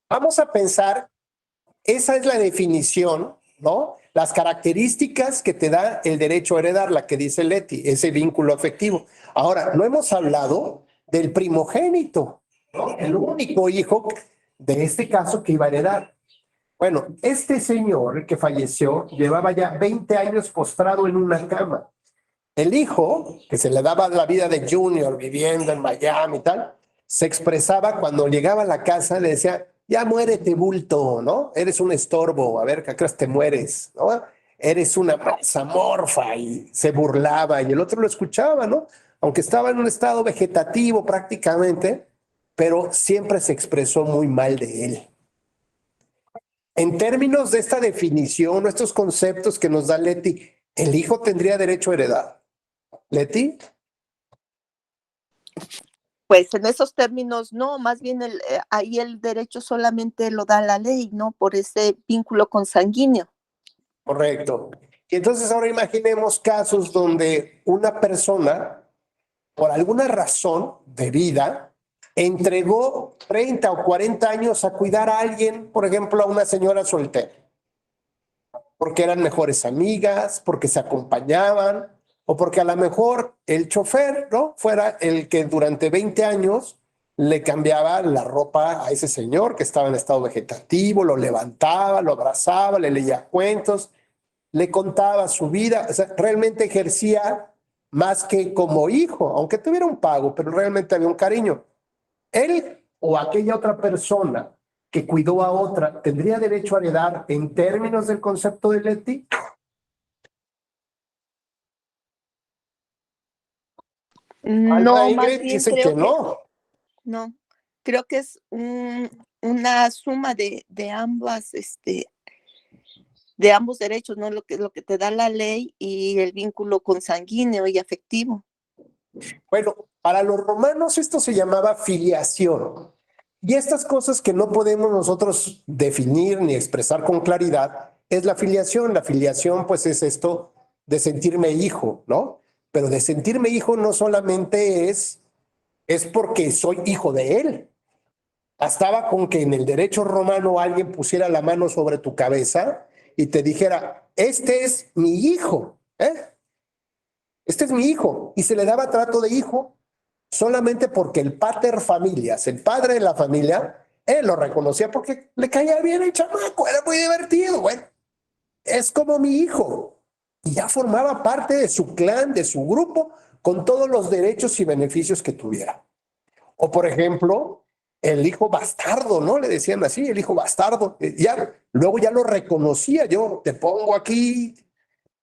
[SPEAKER 1] Vamos a pensar, esa es la definición, ¿no? Las características que te da el derecho a heredar, la que dice Leti, ese vínculo afectivo. Ahora, no hemos hablado del primogénito, ¿no?, el único hijo de este caso que iba a heredar. Bueno, este señor que falleció llevaba ya 20 años postrado en una cama. El hijo, que se le daba la vida de Junior viviendo en Miami y tal, se expresaba cuando llegaba a la casa, le decía, ya muérete, bulto, ¿no? Eres un estorbo, a ver, ¿qué crees te mueres, ¿no? Eres una masa morfa, y se burlaba, y el otro lo escuchaba, ¿no? Aunque estaba en un estado vegetativo prácticamente, pero siempre se expresó muy mal de él. En términos de esta definición o estos conceptos que nos da Leti, ¿el hijo tendría derecho a heredar? ¿Leti?
[SPEAKER 7] Pues en esos términos no, más bien ahí el derecho solamente lo da la ley, ¿no? Por ese vínculo consanguíneo.
[SPEAKER 1] Correcto. Y entonces ahora imaginemos casos donde una persona, por alguna razón de vida, entregó 30 o 40 años a cuidar a alguien, por ejemplo, a una señora soltera, porque eran mejores amigas, porque se acompañaban, o porque a lo mejor el chofer, ¿no? Fuera el que durante 20 años le cambiaba la ropa a ese señor que estaba en estado vegetativo, lo levantaba, lo abrazaba, le leía cuentos, le contaba su vida, o sea, realmente ejercía más que como hijo, aunque tuviera un pago, pero realmente había un cariño. Él o aquella otra persona que cuidó a otra, ¿tendría derecho a heredar en términos del concepto de Leti?
[SPEAKER 7] No, más
[SPEAKER 1] Ingrid
[SPEAKER 7] bien
[SPEAKER 1] dice
[SPEAKER 7] creo
[SPEAKER 1] que no.
[SPEAKER 7] no, creo que es una suma de ambas, de ambos derechos, ¿no? Lo que te da la ley y el vínculo consanguíneo y afectivo.
[SPEAKER 1] Bueno, para los romanos esto se llamaba filiación. Y estas cosas que no podemos nosotros definir ni expresar con claridad es la filiación. La filiación pues es esto de sentirme hijo, ¿no? Pero de sentirme hijo no solamente es porque soy hijo de él. Bastaba con que en el derecho romano alguien pusiera la mano sobre tu cabeza y te dijera, este es mi hijo, ¿eh? Este es mi hijo. Y se le daba trato de hijo solamente porque el pater familias, el padre de la familia, él lo reconocía porque le caía bien el chamaco, era muy divertido. Bueno, es como mi hijo. Y ya formaba parte de su clan, de su grupo, con todos los derechos y beneficios que tuviera. O por ejemplo, el hijo bastardo, ¿no? Le decían así, el hijo bastardo. Luego ya lo reconocía, yo te pongo aquí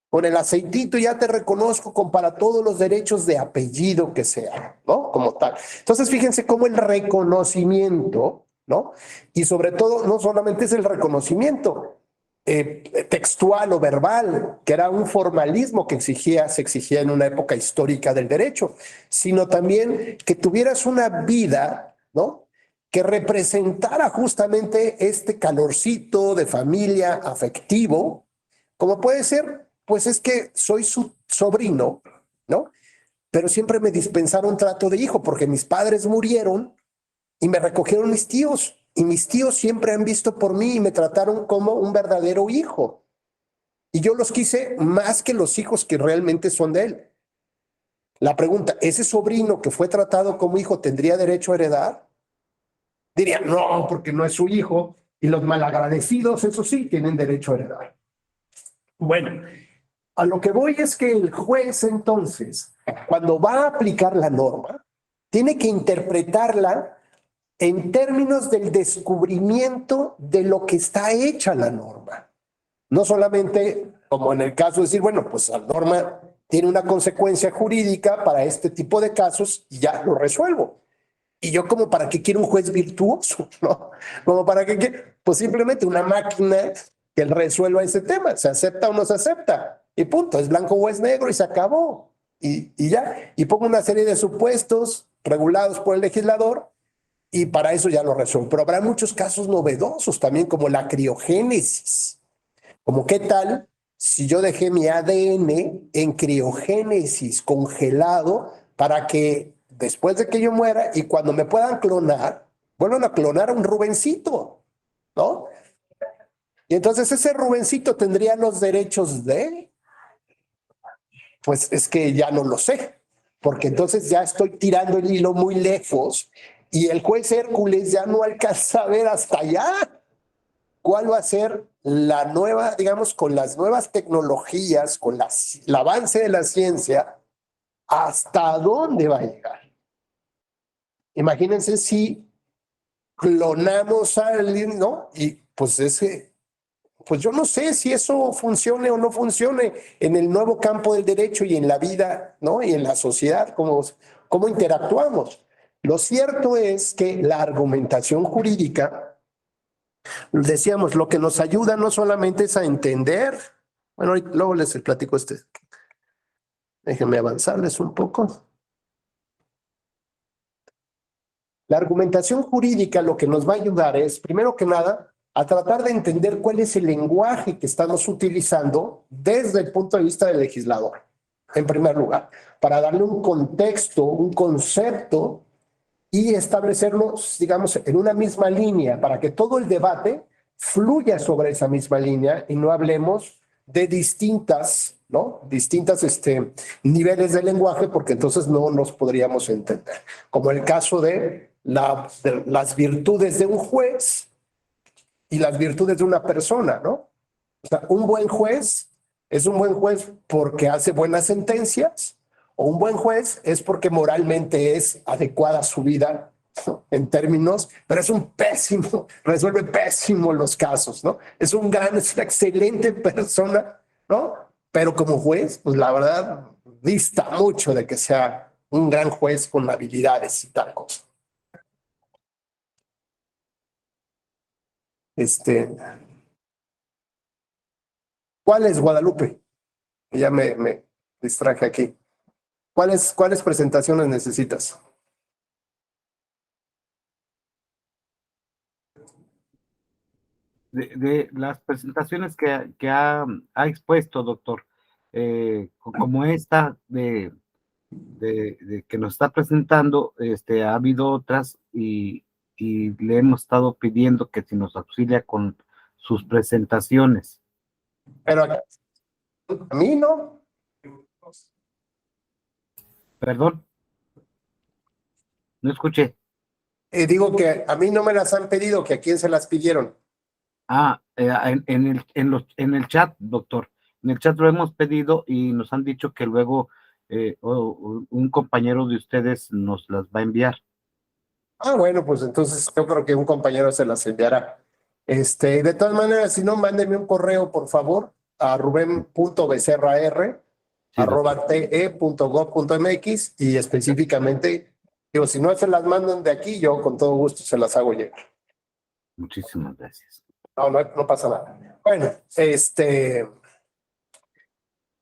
[SPEAKER 1] con el aceitito, ya te reconozco para todos los derechos de apellido que sea, ¿no? Como tal. Entonces, fíjense cómo el reconocimiento, ¿no? Y sobre todo, no solamente es el reconocimiento textual o verbal, que era un formalismo que se exigía en una época histórica del derecho, sino también que tuvieras una vida, ¿no? Que representara justamente este calorcito de familia afectivo, como puede ser, pues es que soy su sobrino, ¿no? Pero siempre me dispensaron trato de hijo porque mis padres murieron y me recogieron mis tíos. Y mis tíos siempre han visto por mí y me trataron como un verdadero hijo. Y yo los quise más que los hijos que realmente son de él. La pregunta, ¿ese sobrino que fue tratado como hijo tendría derecho a heredar? Dirían, no, porque no es su hijo. Y los malagradecidos, eso sí, tienen derecho a heredar. Bueno, a lo que voy es que el juez entonces, cuando va a aplicar la norma, tiene que interpretarla en términos del descubrimiento de lo que está hecha la norma. No solamente, como en el caso de decir, bueno, pues la norma tiene una consecuencia jurídica para este tipo de casos y ya lo resuelvo. Y yo como para qué quiero un juez virtuoso, ¿no? Como para qué quiero, pues simplemente una máquina que resuelva ese tema. ¿Se acepta o no se acepta? Y punto, es blanco o es negro y se acabó. Y ya, y pongo una serie de supuestos regulados por el legislador y para eso ya lo resuelvo. Pero habrá muchos casos novedosos también, como la criogénesis. Como qué tal si yo dejé mi ADN en criogénesis, congelado, para que después de que yo muera y cuando me puedan clonar, vuelvan a clonar a un Rubencito, ¿no? Y entonces ese Rubencito tendría los derechos de él. Pues es que ya no lo sé, porque entonces ya estoy tirando el hilo muy lejos y el juez Hércules ya no alcanza a ver hasta allá. ¿Cuál va a ser la nueva, digamos, con las nuevas tecnologías, con el avance de la ciencia, hasta dónde va a llegar? Imagínense si clonamos a alguien, ¿no? Y pues pues yo no sé si eso funcione o no funcione en el nuevo campo del derecho y en la vida, ¿no? Y en la sociedad, cómo interactuamos. Lo cierto es que la argumentación jurídica Decíamos, lo que nos ayuda no solamente es a entender, bueno, luego les platico déjenme avanzarles un poco. La argumentación jurídica lo que nos va a ayudar es, primero que nada, a tratar de entender cuál es el lenguaje que estamos utilizando desde el punto de vista del legislador, en primer lugar, para darle un contexto, un concepto y establecerlo, digamos, en una misma línea para que todo el debate fluya sobre esa misma línea y no hablemos de distintas niveles de lenguaje, porque entonces no nos podríamos entender. Como el caso de las virtudes de un juez y las virtudes de una persona, ¿no? O sea, un buen juez es un buen juez porque hace buenas sentencias, o un buen juez es porque moralmente es adecuada su vida en términos, pero es un pésimo, resuelve pésimo los casos, ¿no? Es una excelente persona, ¿no? Pero como juez, pues la verdad, dista mucho de que sea un gran juez con habilidades y tal cosa. ¿Cuál es Guadalupe? Ya me distraje aquí. ¿Cuáles presentaciones necesitas?
[SPEAKER 2] De las presentaciones que ha expuesto, doctor, como esta de que nos está presentando, ha habido otras y le hemos estado pidiendo que si nos auxilia con sus presentaciones.
[SPEAKER 1] Pero a mí no.
[SPEAKER 2] Perdón, no escuché.
[SPEAKER 1] Digo que a mí no me las han pedido, que a quién se las pidieron.
[SPEAKER 2] En el chat, doctor. En el chat lo hemos pedido y nos han dicho que luego un compañero de ustedes nos las va a enviar.
[SPEAKER 1] Ah, bueno, pues entonces yo creo que un compañero se las enviará. De todas maneras, si no, mándenme un correo, por favor, a ruben.becerrar@te.gov.mx y específicamente, digo, si no se las mandan de aquí, yo con todo gusto se las hago llegar.
[SPEAKER 2] Muchísimas gracias.
[SPEAKER 1] No pasa nada. Bueno,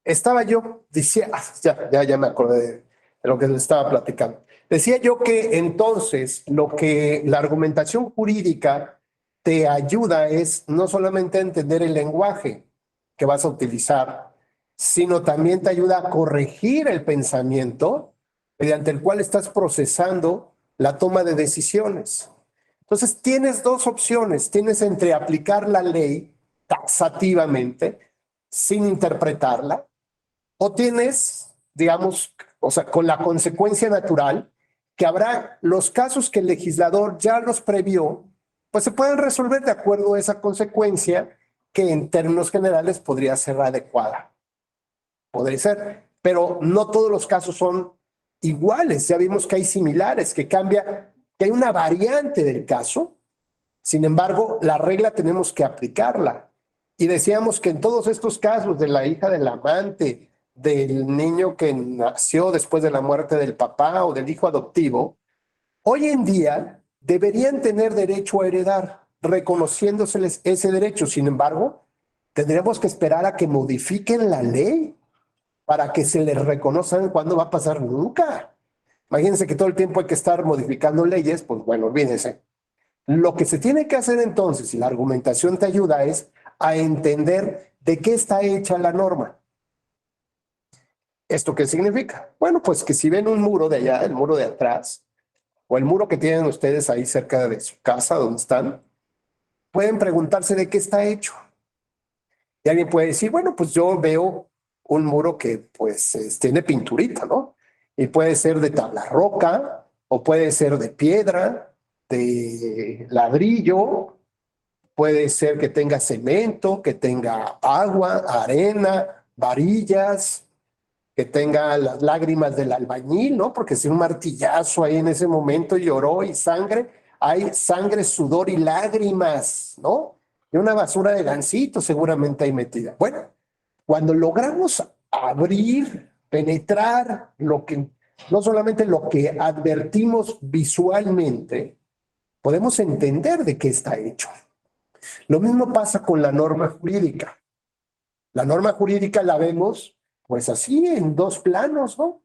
[SPEAKER 1] estaba yo, decía, ya me acordé de lo que les estaba platicando. Decía yo que entonces lo que la argumentación jurídica te ayuda es no solamente a entender el lenguaje que vas a utilizar, sino también te ayuda a corregir el pensamiento mediante el cual estás procesando la toma de decisiones. Entonces tienes dos opciones, tienes entre aplicar la ley taxativamente sin interpretarla, o tienes, digamos, o sea, con la consecuencia natural, que habrá los casos que el legislador ya los previó, pues se pueden resolver de acuerdo a esa consecuencia que en términos generales podría ser adecuada. Podría ser, pero no todos los casos son iguales. Ya vimos que hay similares, que cambia, que hay una variante del caso. Sin embargo, la regla tenemos que aplicarla. Y decíamos que en todos estos casos de la hija del amante, del niño que nació después de la muerte del papá o del hijo adoptivo, hoy en día deberían tener derecho a heredar, reconociéndoseles ese derecho. Sin embargo, tendremos que esperar a que modifiquen la ley para que se les reconozcan. ¿Cuándo va a pasar? Nunca. Imagínense que todo el tiempo hay que estar modificando leyes, pues bueno, olvídense. Lo que se tiene que hacer entonces, y la argumentación te ayuda, es a entender de qué está hecha la norma. ¿Esto qué significa? Bueno, pues que si ven un muro de allá, el muro de atrás, o el muro que tienen ustedes ahí cerca de su casa, donde están, pueden preguntarse de qué está hecho. Y alguien puede decir, bueno, pues yo veo un muro que pues tiene pinturita, ¿no? Y puede ser de tabla roca, o puede ser de piedra, de ladrillo, puede ser que tenga cemento, que tenga agua, arena, varillas, que tenga las lágrimas del albañil, ¿no? Porque si un martillazo ahí en ese momento lloró y sangre, hay sangre, sudor y lágrimas, ¿no? Y una basura de gansito seguramente ahí metida. Bueno, cuando logramos abrir, penetrar no solamente lo que advertimos visualmente, podemos entender de qué está hecho. Lo mismo pasa con la norma jurídica. La norma jurídica la vemos pues así en dos planos, ¿no? O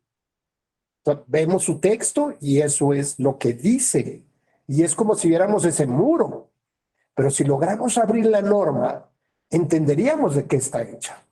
[SPEAKER 1] sea, vemos su texto y eso es lo que dice. Y es como si viéramos ese muro. Pero si logramos abrir la norma, entenderíamos de qué está hecha.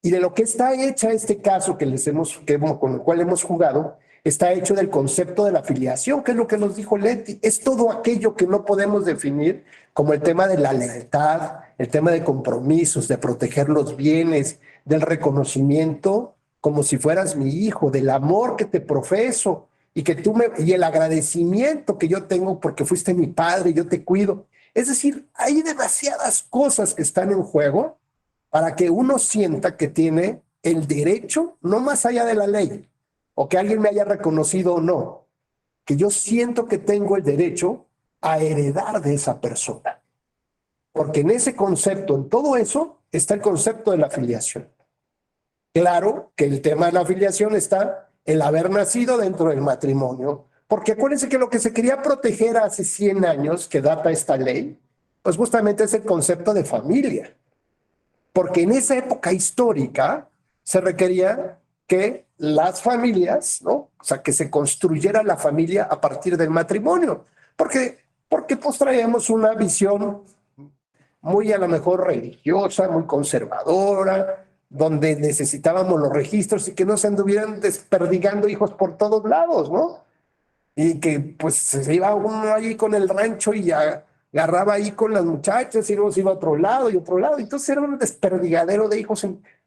[SPEAKER 1] Y de lo que está hecha este caso con el cual hemos jugado, está hecho del concepto de la filiación, que es lo que nos dijo Leti. Es todo aquello que no podemos definir como el tema de la lealtad, el tema de compromisos, de proteger los bienes, del reconocimiento como si fueras mi hijo, del amor que te profeso y el agradecimiento que yo tengo porque fuiste mi padre y yo te cuido. Es decir, hay demasiadas cosas que están en juego para que uno sienta que tiene el derecho, no más allá de la ley, o que alguien me haya reconocido o no, que yo siento que tengo el derecho a heredar de esa persona. Porque en ese concepto, en todo eso, está el concepto de la filiación. Claro que el tema de la filiación está el haber nacido dentro del matrimonio, porque acuérdense que lo que se quería proteger hace 100 años, que data esta ley, pues justamente es el concepto de familia. Porque en esa época histórica se requería que las familias, ¿no? O sea, que se construyera la familia a partir del matrimonio. Porque pues traíamos una visión muy a lo mejor religiosa, muy conservadora, donde necesitábamos los registros y que no se anduvieran desperdigando hijos por todos lados, ¿no? Y que pues se iba uno ahí con el rancho y agarraba ahí con las muchachas y luego se iba a otro lado y otro lado. Entonces era un desperdigadero de hijos.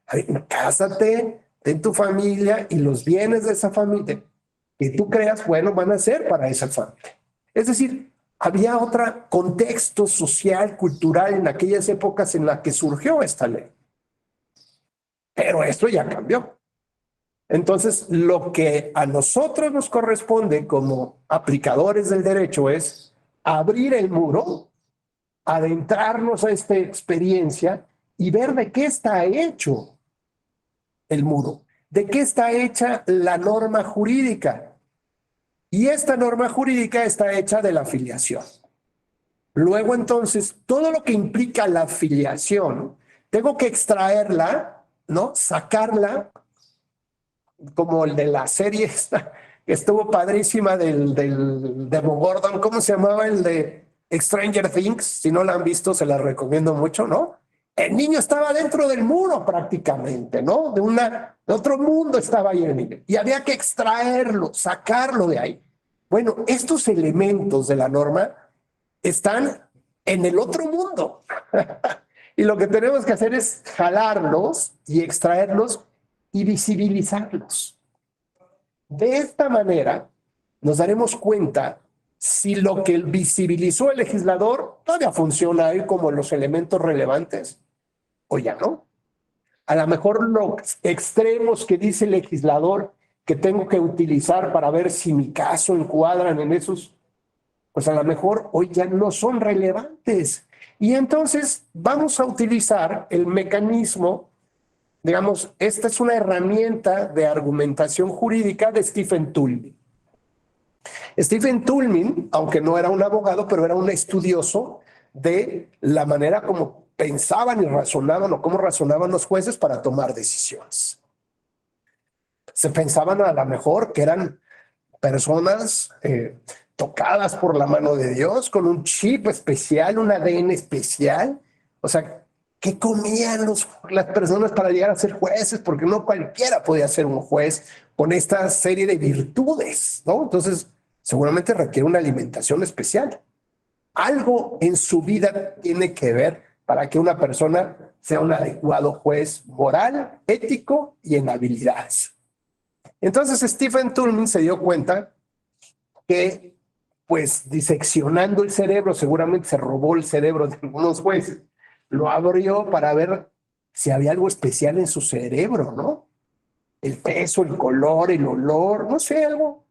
[SPEAKER 1] A ver, cásate, ten tu familia y los bienes de esa familia que tú creas, bueno, van a ser para esa familia. Es decir, había otro contexto social, cultural en aquellas épocas en la que surgió esta ley. Pero esto ya cambió. Entonces, lo que a nosotros nos corresponde como aplicadores del derecho es abrir el muro, adentrarnos a esta experiencia y ver de qué está hecho el muro, de qué está hecha la norma jurídica. Y esta norma jurídica está hecha de la filiación. Luego, entonces, todo lo que implica la filiación, tengo que extraerla, ¿no? Sacarla, como el de la serie esta, que estuvo padrísima del Demo Gordon, ¿cómo se llamaba? El de Stranger Things, si no la han visto se la recomiendo mucho, ¿no? El niño estaba dentro del muro prácticamente, ¿no? De otro mundo estaba ahí el niño. Y había que extraerlo, sacarlo de ahí. Bueno, estos elementos de la norma están en el otro mundo. Y lo que tenemos que hacer es jalarlos y extraerlos y visibilizarlos. De esta manera nos daremos cuenta si lo que visibilizó el legislador todavía funciona ahí como los elementos relevantes o ya no. A lo mejor los extremos que dice el legislador que tengo que utilizar para ver si mi caso encuadran en esos, pues a lo mejor hoy ya no son relevantes. Y entonces vamos a utilizar el mecanismo, digamos, esta es una herramienta de argumentación jurídica de Stephen Toulmin. Stephen Toulmin, aunque no era un abogado, pero era un estudioso de la manera como pensaban y razonaban o cómo razonaban los jueces para tomar decisiones. Se pensaban a lo mejor que eran personas tocadas por la mano de Dios, con un chip especial, un ADN especial. O sea, ¿qué comían las personas para llegar a ser jueces? Porque no cualquiera podía ser un juez con esta serie de virtudes, ¿no? Entonces, seguramente requiere una alimentación especial. Algo en su vida tiene que ver para que una persona sea un adecuado juez moral, ético y en habilidades. Entonces, Stephen Toulmin se dio cuenta que, pues, diseccionando el cerebro, seguramente se robó el cerebro de algunos jueces, lo abrió para ver si había algo especial en su cerebro, ¿no? El peso, el color, el olor, no sé, algo.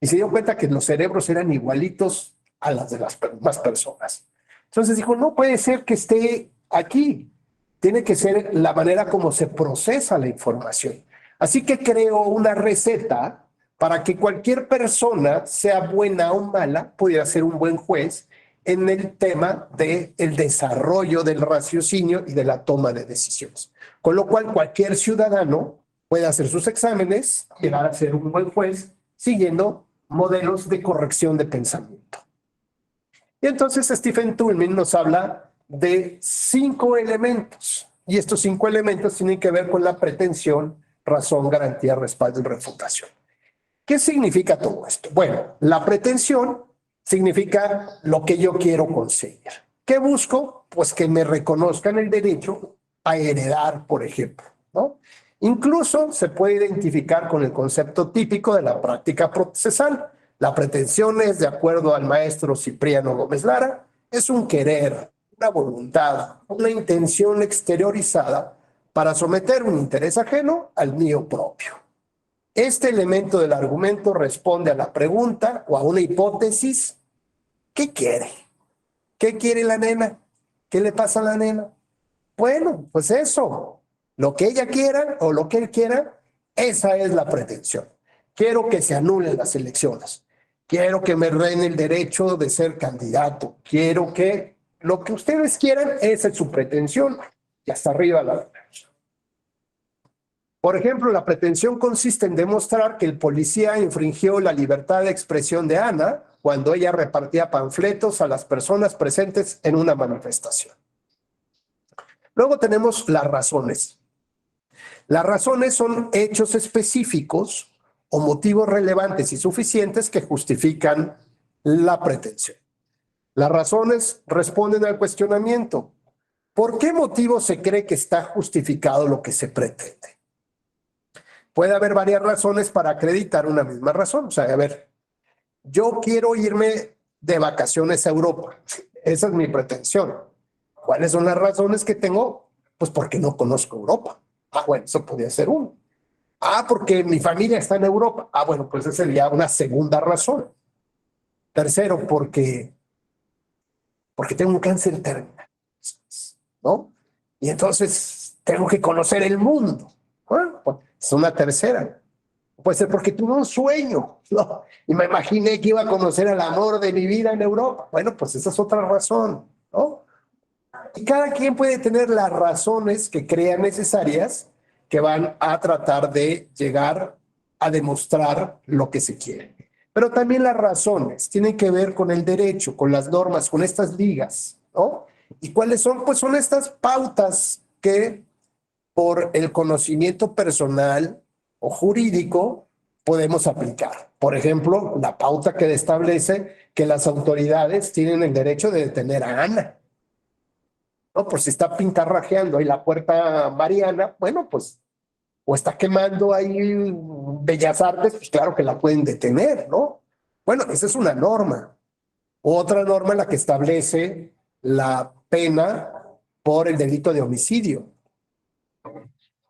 [SPEAKER 1] Y se dio cuenta que los cerebros eran igualitos a las de las demás personas. Entonces dijo, no puede ser que esté aquí. Tiene que ser la manera como se procesa la información. Así que creó una receta para que cualquier persona, sea buena o mala, pudiera ser un buen juez en el tema del desarrollo del raciocinio y de la toma de decisiones. Con lo cual, cualquier ciudadano puede hacer sus exámenes, llegar a ser un buen juez, siguiendo modelos de corrección de pensamiento. Y entonces Stephen Toulmin nos habla de 5 elementos. Y estos 5 elementos tienen que ver con la pretensión, razón, garantía, respaldo y refutación. ¿Qué significa todo esto? Bueno, la pretensión significa lo que yo quiero conseguir. ¿Qué busco? Pues que me reconozcan el derecho a heredar, por ejemplo, ¿no? Incluso se puede identificar con el concepto típico de la práctica procesal. La pretensión es, de acuerdo al maestro Cipriano Gómez Lara, es un querer, una voluntad, una intención exteriorizada para someter un interés ajeno al mío propio. Este elemento del argumento responde a la pregunta o a una hipótesis. ¿Qué quiere? ¿Qué quiere la nena? ¿Qué le pasa a la nena? Bueno, pues eso, lo que ella quiera o lo que él quiera, esa es la pretensión. Quiero que se anulen las elecciones. Quiero que me den el derecho de ser candidato. Quiero que lo que ustedes quieran, esa es su pretensión. Y hasta arriba la pretensión. Por ejemplo, la pretensión consiste en demostrar que el policía infringió la libertad de expresión de Ana cuando ella repartía panfletos a las personas presentes en una manifestación. Luego tenemos las razones. Las razones son hechos específicos o motivos relevantes y suficientes que justifican la pretensión. Las razones responden al cuestionamiento. ¿Por qué motivo se cree que está justificado lo que se pretende? Puede haber varias razones para acreditar una misma razón. O sea, a ver, yo quiero irme de vacaciones a Europa. Esa es mi pretensión. ¿Cuáles son las razones que tengo? Pues porque no conozco Europa. Ah, bueno, eso podría ser uno. Ah, porque mi familia está en Europa. Ah, bueno, pues esa sería una segunda razón. Tercero, porque tengo un cáncer terminal, ¿no? Y entonces tengo que conocer el mundo. Bueno, pues es una tercera. Puede ser porque tuve un sueño, ¿no? Y me imaginé que iba a conocer el amor de mi vida en Europa. Bueno, pues esa es otra razón, ¿no? Y cada quien puede tener las razones que crea necesarias que van a tratar de llegar a demostrar lo que se quiere. Pero también las razones tienen que ver con el derecho, con las normas, con estas ligas, ¿no? ¿Y cuáles son? Pues son estas pautas que por el conocimiento personal o jurídico podemos aplicar. Por ejemplo, la pauta que establece que las autoridades tienen el derecho de detener a Ana. No, por si está pintarrajeando ahí la puerta Mariana, bueno, pues, o está quemando ahí Bellas Artes, pues claro que la pueden detener, ¿no? Bueno, esa es una norma. Otra norma es la que establece la pena por el delito de homicidio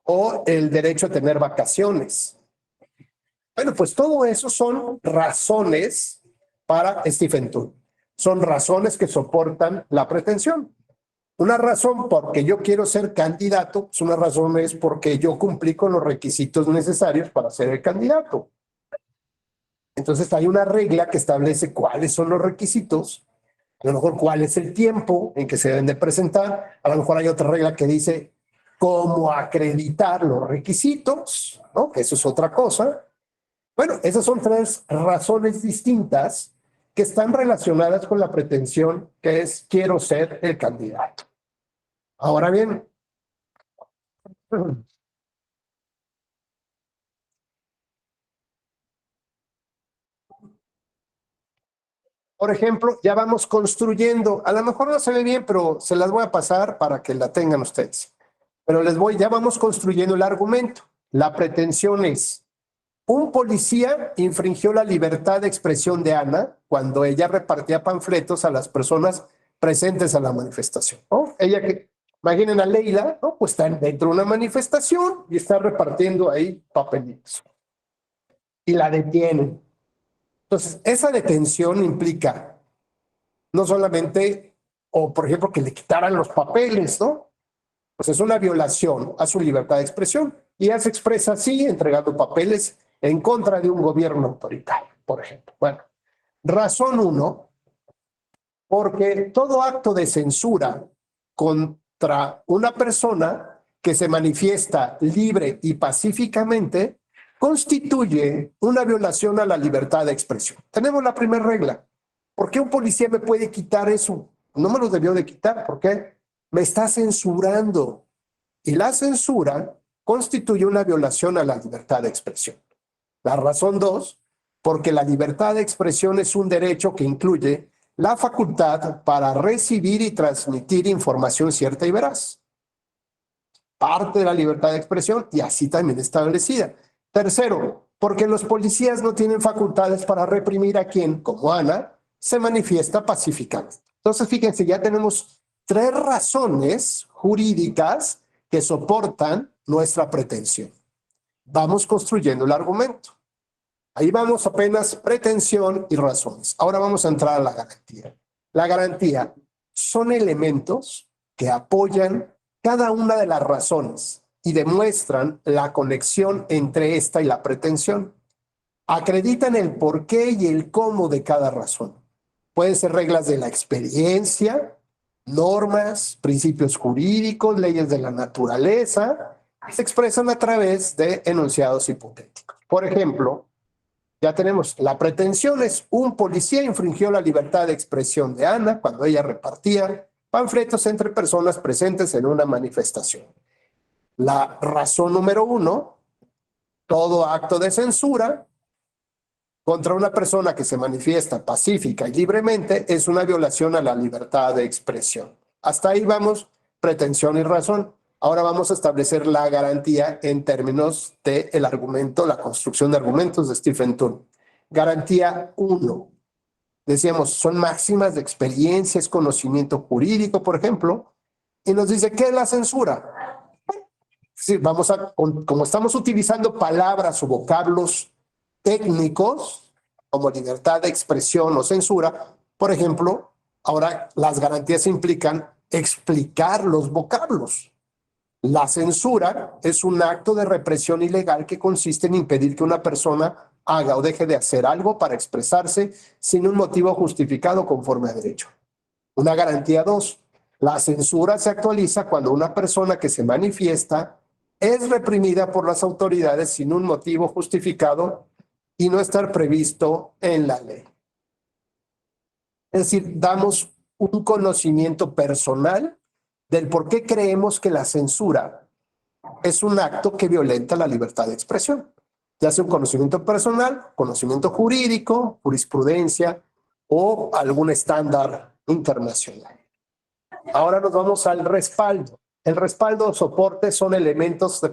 [SPEAKER 1] o el derecho a tener vacaciones. Bueno, pues todo eso son razones para Stephen Toulmin. Son razones que soportan la pretensión. Una razón porque yo quiero ser candidato, pues una razón es porque yo cumplí con los requisitos necesarios para ser el candidato. Entonces hay una regla que establece cuáles son los requisitos, a lo mejor cuál es el tiempo en que se deben de presentar, a lo mejor hay otra regla que dice cómo acreditar los requisitos, ¿no? Eso es otra cosa. Bueno, esas son 3 razones distintas que están relacionadas con la pretensión que es quiero ser el candidato. Ahora bien, por ejemplo, ya vamos construyendo, a lo mejor no se ve bien, pero se las voy a pasar para que la tengan ustedes. Pero ya vamos construyendo el argumento. La pretensión es, un policía infringió la libertad de expresión de Ana cuando ella repartía panfletos a las personas presentes a la manifestación, ¿no? Ella que, imaginen a Leila, ¿no? Pues está dentro de una manifestación y está repartiendo ahí papelitos. Y la detienen. Entonces, esa detención implica no solamente, o por ejemplo, que le quitaran los papeles, ¿no? Pues es una violación a su libertad de expresión. Y ella se expresa así, entregando papeles en contra de un gobierno autoritario, por ejemplo. Bueno, razón 1 Porque todo acto de censura contra una persona que se manifiesta libre y pacíficamente constituye una violación a la libertad de expresión. Tenemos la primera regla. ¿Por qué un policía me puede quitar eso? No me lo debió de quitar. ¿Por qué? Me está censurando. Y la censura constituye una violación a la libertad de expresión. La razón 2, porque la libertad de expresión es un derecho que incluye la facultad para recibir y transmitir información cierta y veraz. Parte de la libertad de expresión y así también establecida. Tercero, porque los policías no tienen facultades para reprimir a quien, como Ana, se manifiesta pacíficamente. Entonces, fíjense, ya tenemos 3 razones jurídicas que soportan nuestra pretensión. Vamos construyendo el argumento. Ahí vamos apenas pretensión y razones. Ahora vamos a entrar a la garantía. La garantía son elementos que apoyan cada una de las razones y demuestran la conexión entre esta y la pretensión. Acreditan el porqué y el cómo de cada razón. Pueden ser reglas de la experiencia, normas, principios jurídicos, leyes de la naturaleza, que se expresan a través de enunciados hipotéticos. Por ejemplo, ya tenemos, la pretensión es: un policía infringió la libertad de expresión de Ana cuando ella repartía panfletos entre personas presentes en una manifestación. La razón número 1, todo acto de censura contra una persona que se manifiesta pacífica y libremente es una violación a la libertad de expresión. Hasta ahí vamos, pretensión y razón. Ahora vamos a establecer la garantía en términos del argumento, la construcción de argumentos de Stephen Thurn. Garantía 1. Decíamos, son máximas de experiencia, es conocimiento jurídico, por ejemplo, y nos dice, ¿qué es la censura? Sí, como estamos utilizando palabras o vocablos técnicos, como libertad de expresión o censura, por ejemplo, ahora las garantías implican explicar los vocablos. La censura es un acto de represión ilegal que consiste en impedir que una persona haga o deje de hacer algo para expresarse sin un motivo justificado conforme a derecho. Una garantía 2. La censura se actualiza cuando una persona que se manifiesta es reprimida por las autoridades sin un motivo justificado y no estar previsto en la ley. Es decir, damos un conocimiento personal del por qué creemos que la censura es un acto que violenta la libertad de expresión. Ya sea un conocimiento personal, conocimiento jurídico, jurisprudencia o algún estándar internacional. Ahora nos vamos al respaldo. El respaldo o soporte son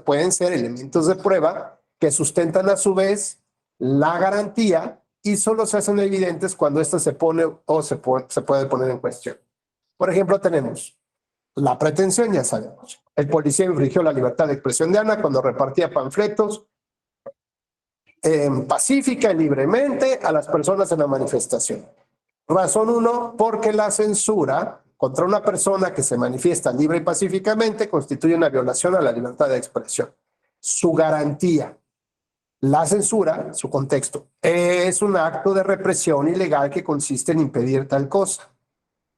[SPEAKER 1] pueden ser elementos de prueba que sustentan a su vez la garantía y solo se hacen evidentes cuando ésta se pone o se puede poner en cuestión. Por ejemplo, tenemos la pretensión, ya sabemos. El policía infringió la libertad de expresión de Ana cuando repartía panfletos pacífica y libremente a las personas en la manifestación. Razón 1, porque la censura contra una persona que se manifiesta libre y pacíficamente constituye una violación a la libertad de expresión. Su garantía. La censura, su contexto, es un acto de represión ilegal que consiste en impedir tal cosa.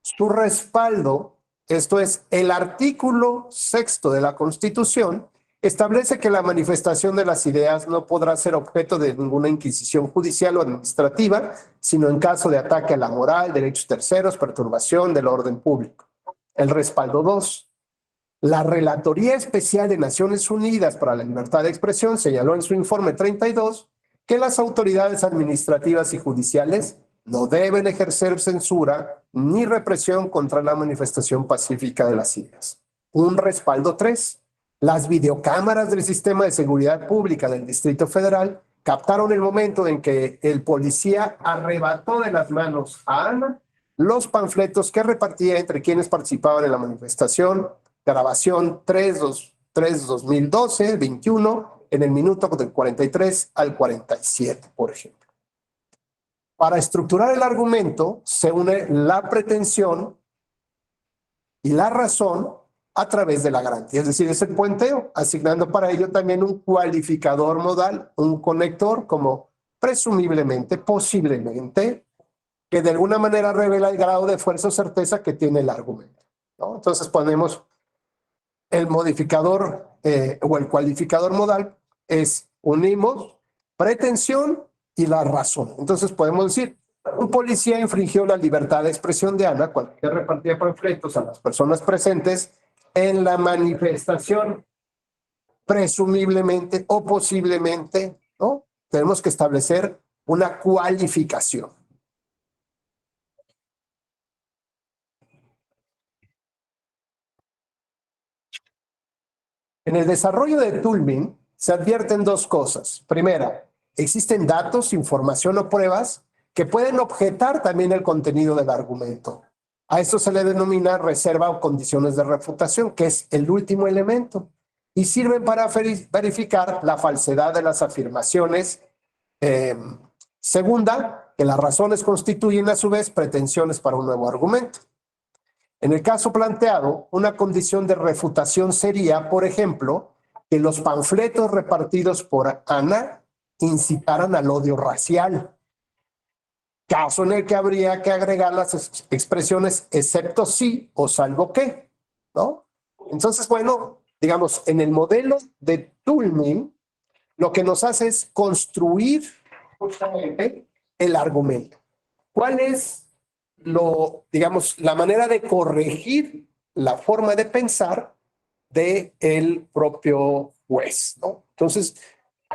[SPEAKER 1] Su respaldo, esto es, el artículo 6 de la Constitución, establece que la manifestación de las ideas no podrá ser objeto de ninguna inquisición judicial o administrativa, sino en caso de ataque a la moral, derechos terceros, perturbación del orden público. El respaldo 2. La Relatoría Especial de Naciones Unidas para la Libertad de Expresión señaló en su informe 32 que las autoridades administrativas y judiciales no deben ejercer censura ni represión contra la manifestación pacífica de las ideas. Un respaldo 3. Las videocámaras del Sistema de Seguridad Pública del Distrito Federal captaron el momento en que el policía arrebató de las manos a Ana los panfletos que repartía entre quienes participaban en la manifestación. Grabación 3/2012-21 en el minuto del 43 al 47, por ejemplo. Para estructurar el argumento se une la pretensión y la razón a través de la garantía, es decir, es el puenteo, asignando para ello también un cualificador modal, un conector como presumiblemente, posiblemente, que de alguna manera revela el grado de fuerza o certeza que tiene el argumento, ¿no? Entonces ponemos el modificador o el cualificador modal, unimos pretensión y la razón. Entonces podemos decir, un policía infringió la libertad de expresión de Ana cuando repartía panfletos a las personas presentes en la manifestación, presumiblemente o posiblemente, ¿no? Tenemos que establecer una cualificación. En el desarrollo de Toulmin se advierten dos cosas. Primera, existen datos, información o pruebas que pueden objetar también el contenido del argumento. A esto se le denomina reserva o condiciones de refutación, que es el último elemento, y sirven para verificar la falsedad de las afirmaciones. Segunda, que las razones constituyen a su vez pretensiones para un nuevo argumento. En el caso planteado, una condición de refutación sería, por ejemplo, que los panfletos repartidos por Ana incitaran al odio racial, caso en el que habría que agregar las expresiones excepto sí o salvo que, ¿no? Entonces, bueno, digamos, en el modelo de Toulmin, lo que nos hace es construir justamente el argumento. ¿Cuál es la manera de corregir la forma de pensar del propio juez, ¿no? Entonces,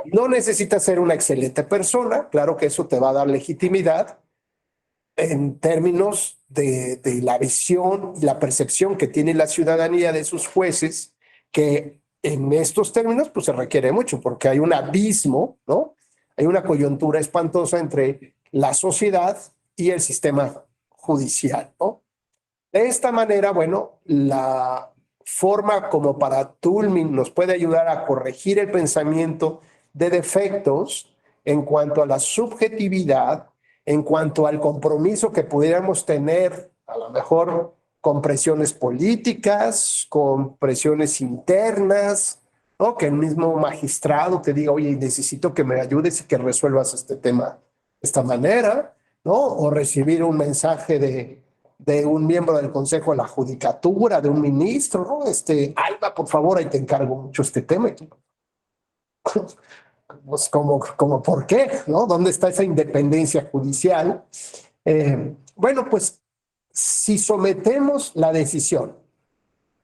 [SPEAKER 1] no necesitas ser una excelente persona, claro que eso te va a dar legitimidad en términos de la visión y la percepción que tiene la ciudadanía de sus jueces, que en estos términos pues se requiere mucho, porque hay un abismo, ¿no? Hay una coyuntura espantosa entre la sociedad y el sistema judicial, ¿no? De esta manera, bueno, la forma como para Toulmin nos puede ayudar a corregir el pensamiento de defectos en cuanto a la subjetividad, en cuanto al compromiso que pudiéramos tener, a lo mejor con presiones políticas, con presiones internas, ¿no? Que el mismo magistrado te diga, oye, necesito que me ayudes y que resuelvas este tema de esta manera, ¿no? O recibir un mensaje de un miembro del Consejo de la Judicatura, de un ministro, ¿no? Alba, por favor, ahí te encargo mucho este tema. Pues como ¿por qué? ¿No? ¿Dónde está esa independencia judicial? Bueno, pues si sometemos la decisión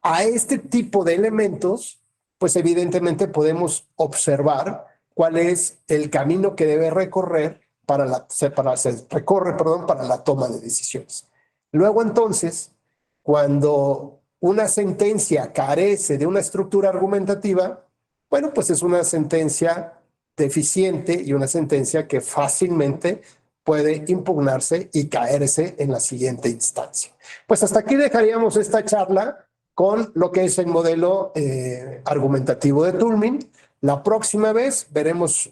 [SPEAKER 1] a este tipo de elementos, pues evidentemente podemos observar cuál es el camino que debe recorrer para la toma de decisiones. Luego entonces, cuando una sentencia carece de una estructura argumentativa, bueno, pues es una sentencia deficiente y una sentencia que fácilmente puede impugnarse y caerse en la siguiente instancia. Pues hasta aquí dejaríamos esta charla con lo que es el modelo argumentativo de Toulmin. La próxima vez veremos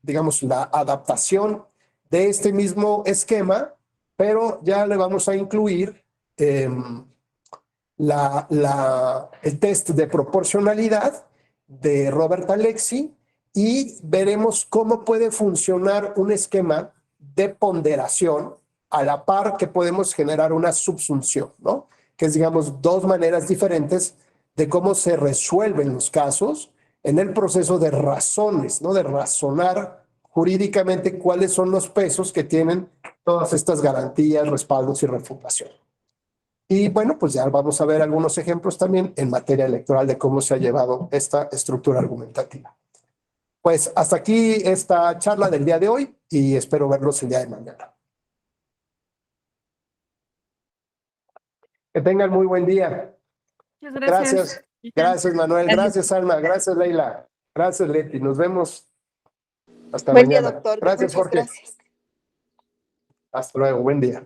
[SPEAKER 1] digamos, la adaptación de este mismo esquema, pero ya le vamos a incluir el test de proporcionalidad de Robert Alexy y veremos cómo puede funcionar un esquema de ponderación a la par que podemos generar una subsunción, ¿no? Que es, digamos, dos maneras diferentes de cómo se resuelven los casos en el proceso de razones, ¿no? De razonar jurídicamente cuáles son los pesos que tienen todas estas garantías, respaldos y refutación. Y bueno, pues ya vamos a ver algunos ejemplos también en materia electoral de cómo se ha llevado esta estructura argumentativa. Pues hasta aquí esta charla del día de hoy y espero verlos el día de mañana. Que tengan muy buen día.
[SPEAKER 6] Muchas gracias.
[SPEAKER 1] Gracias, gracias Manuel, gracias Alma, gracias Leila, gracias Leti, nos vemos hasta
[SPEAKER 7] Buen día,
[SPEAKER 1] mañana.
[SPEAKER 7] doctor.
[SPEAKER 1] Gracias
[SPEAKER 7] Muchas
[SPEAKER 1] Jorge.
[SPEAKER 7] gracias.
[SPEAKER 1] Hasta luego, buen día.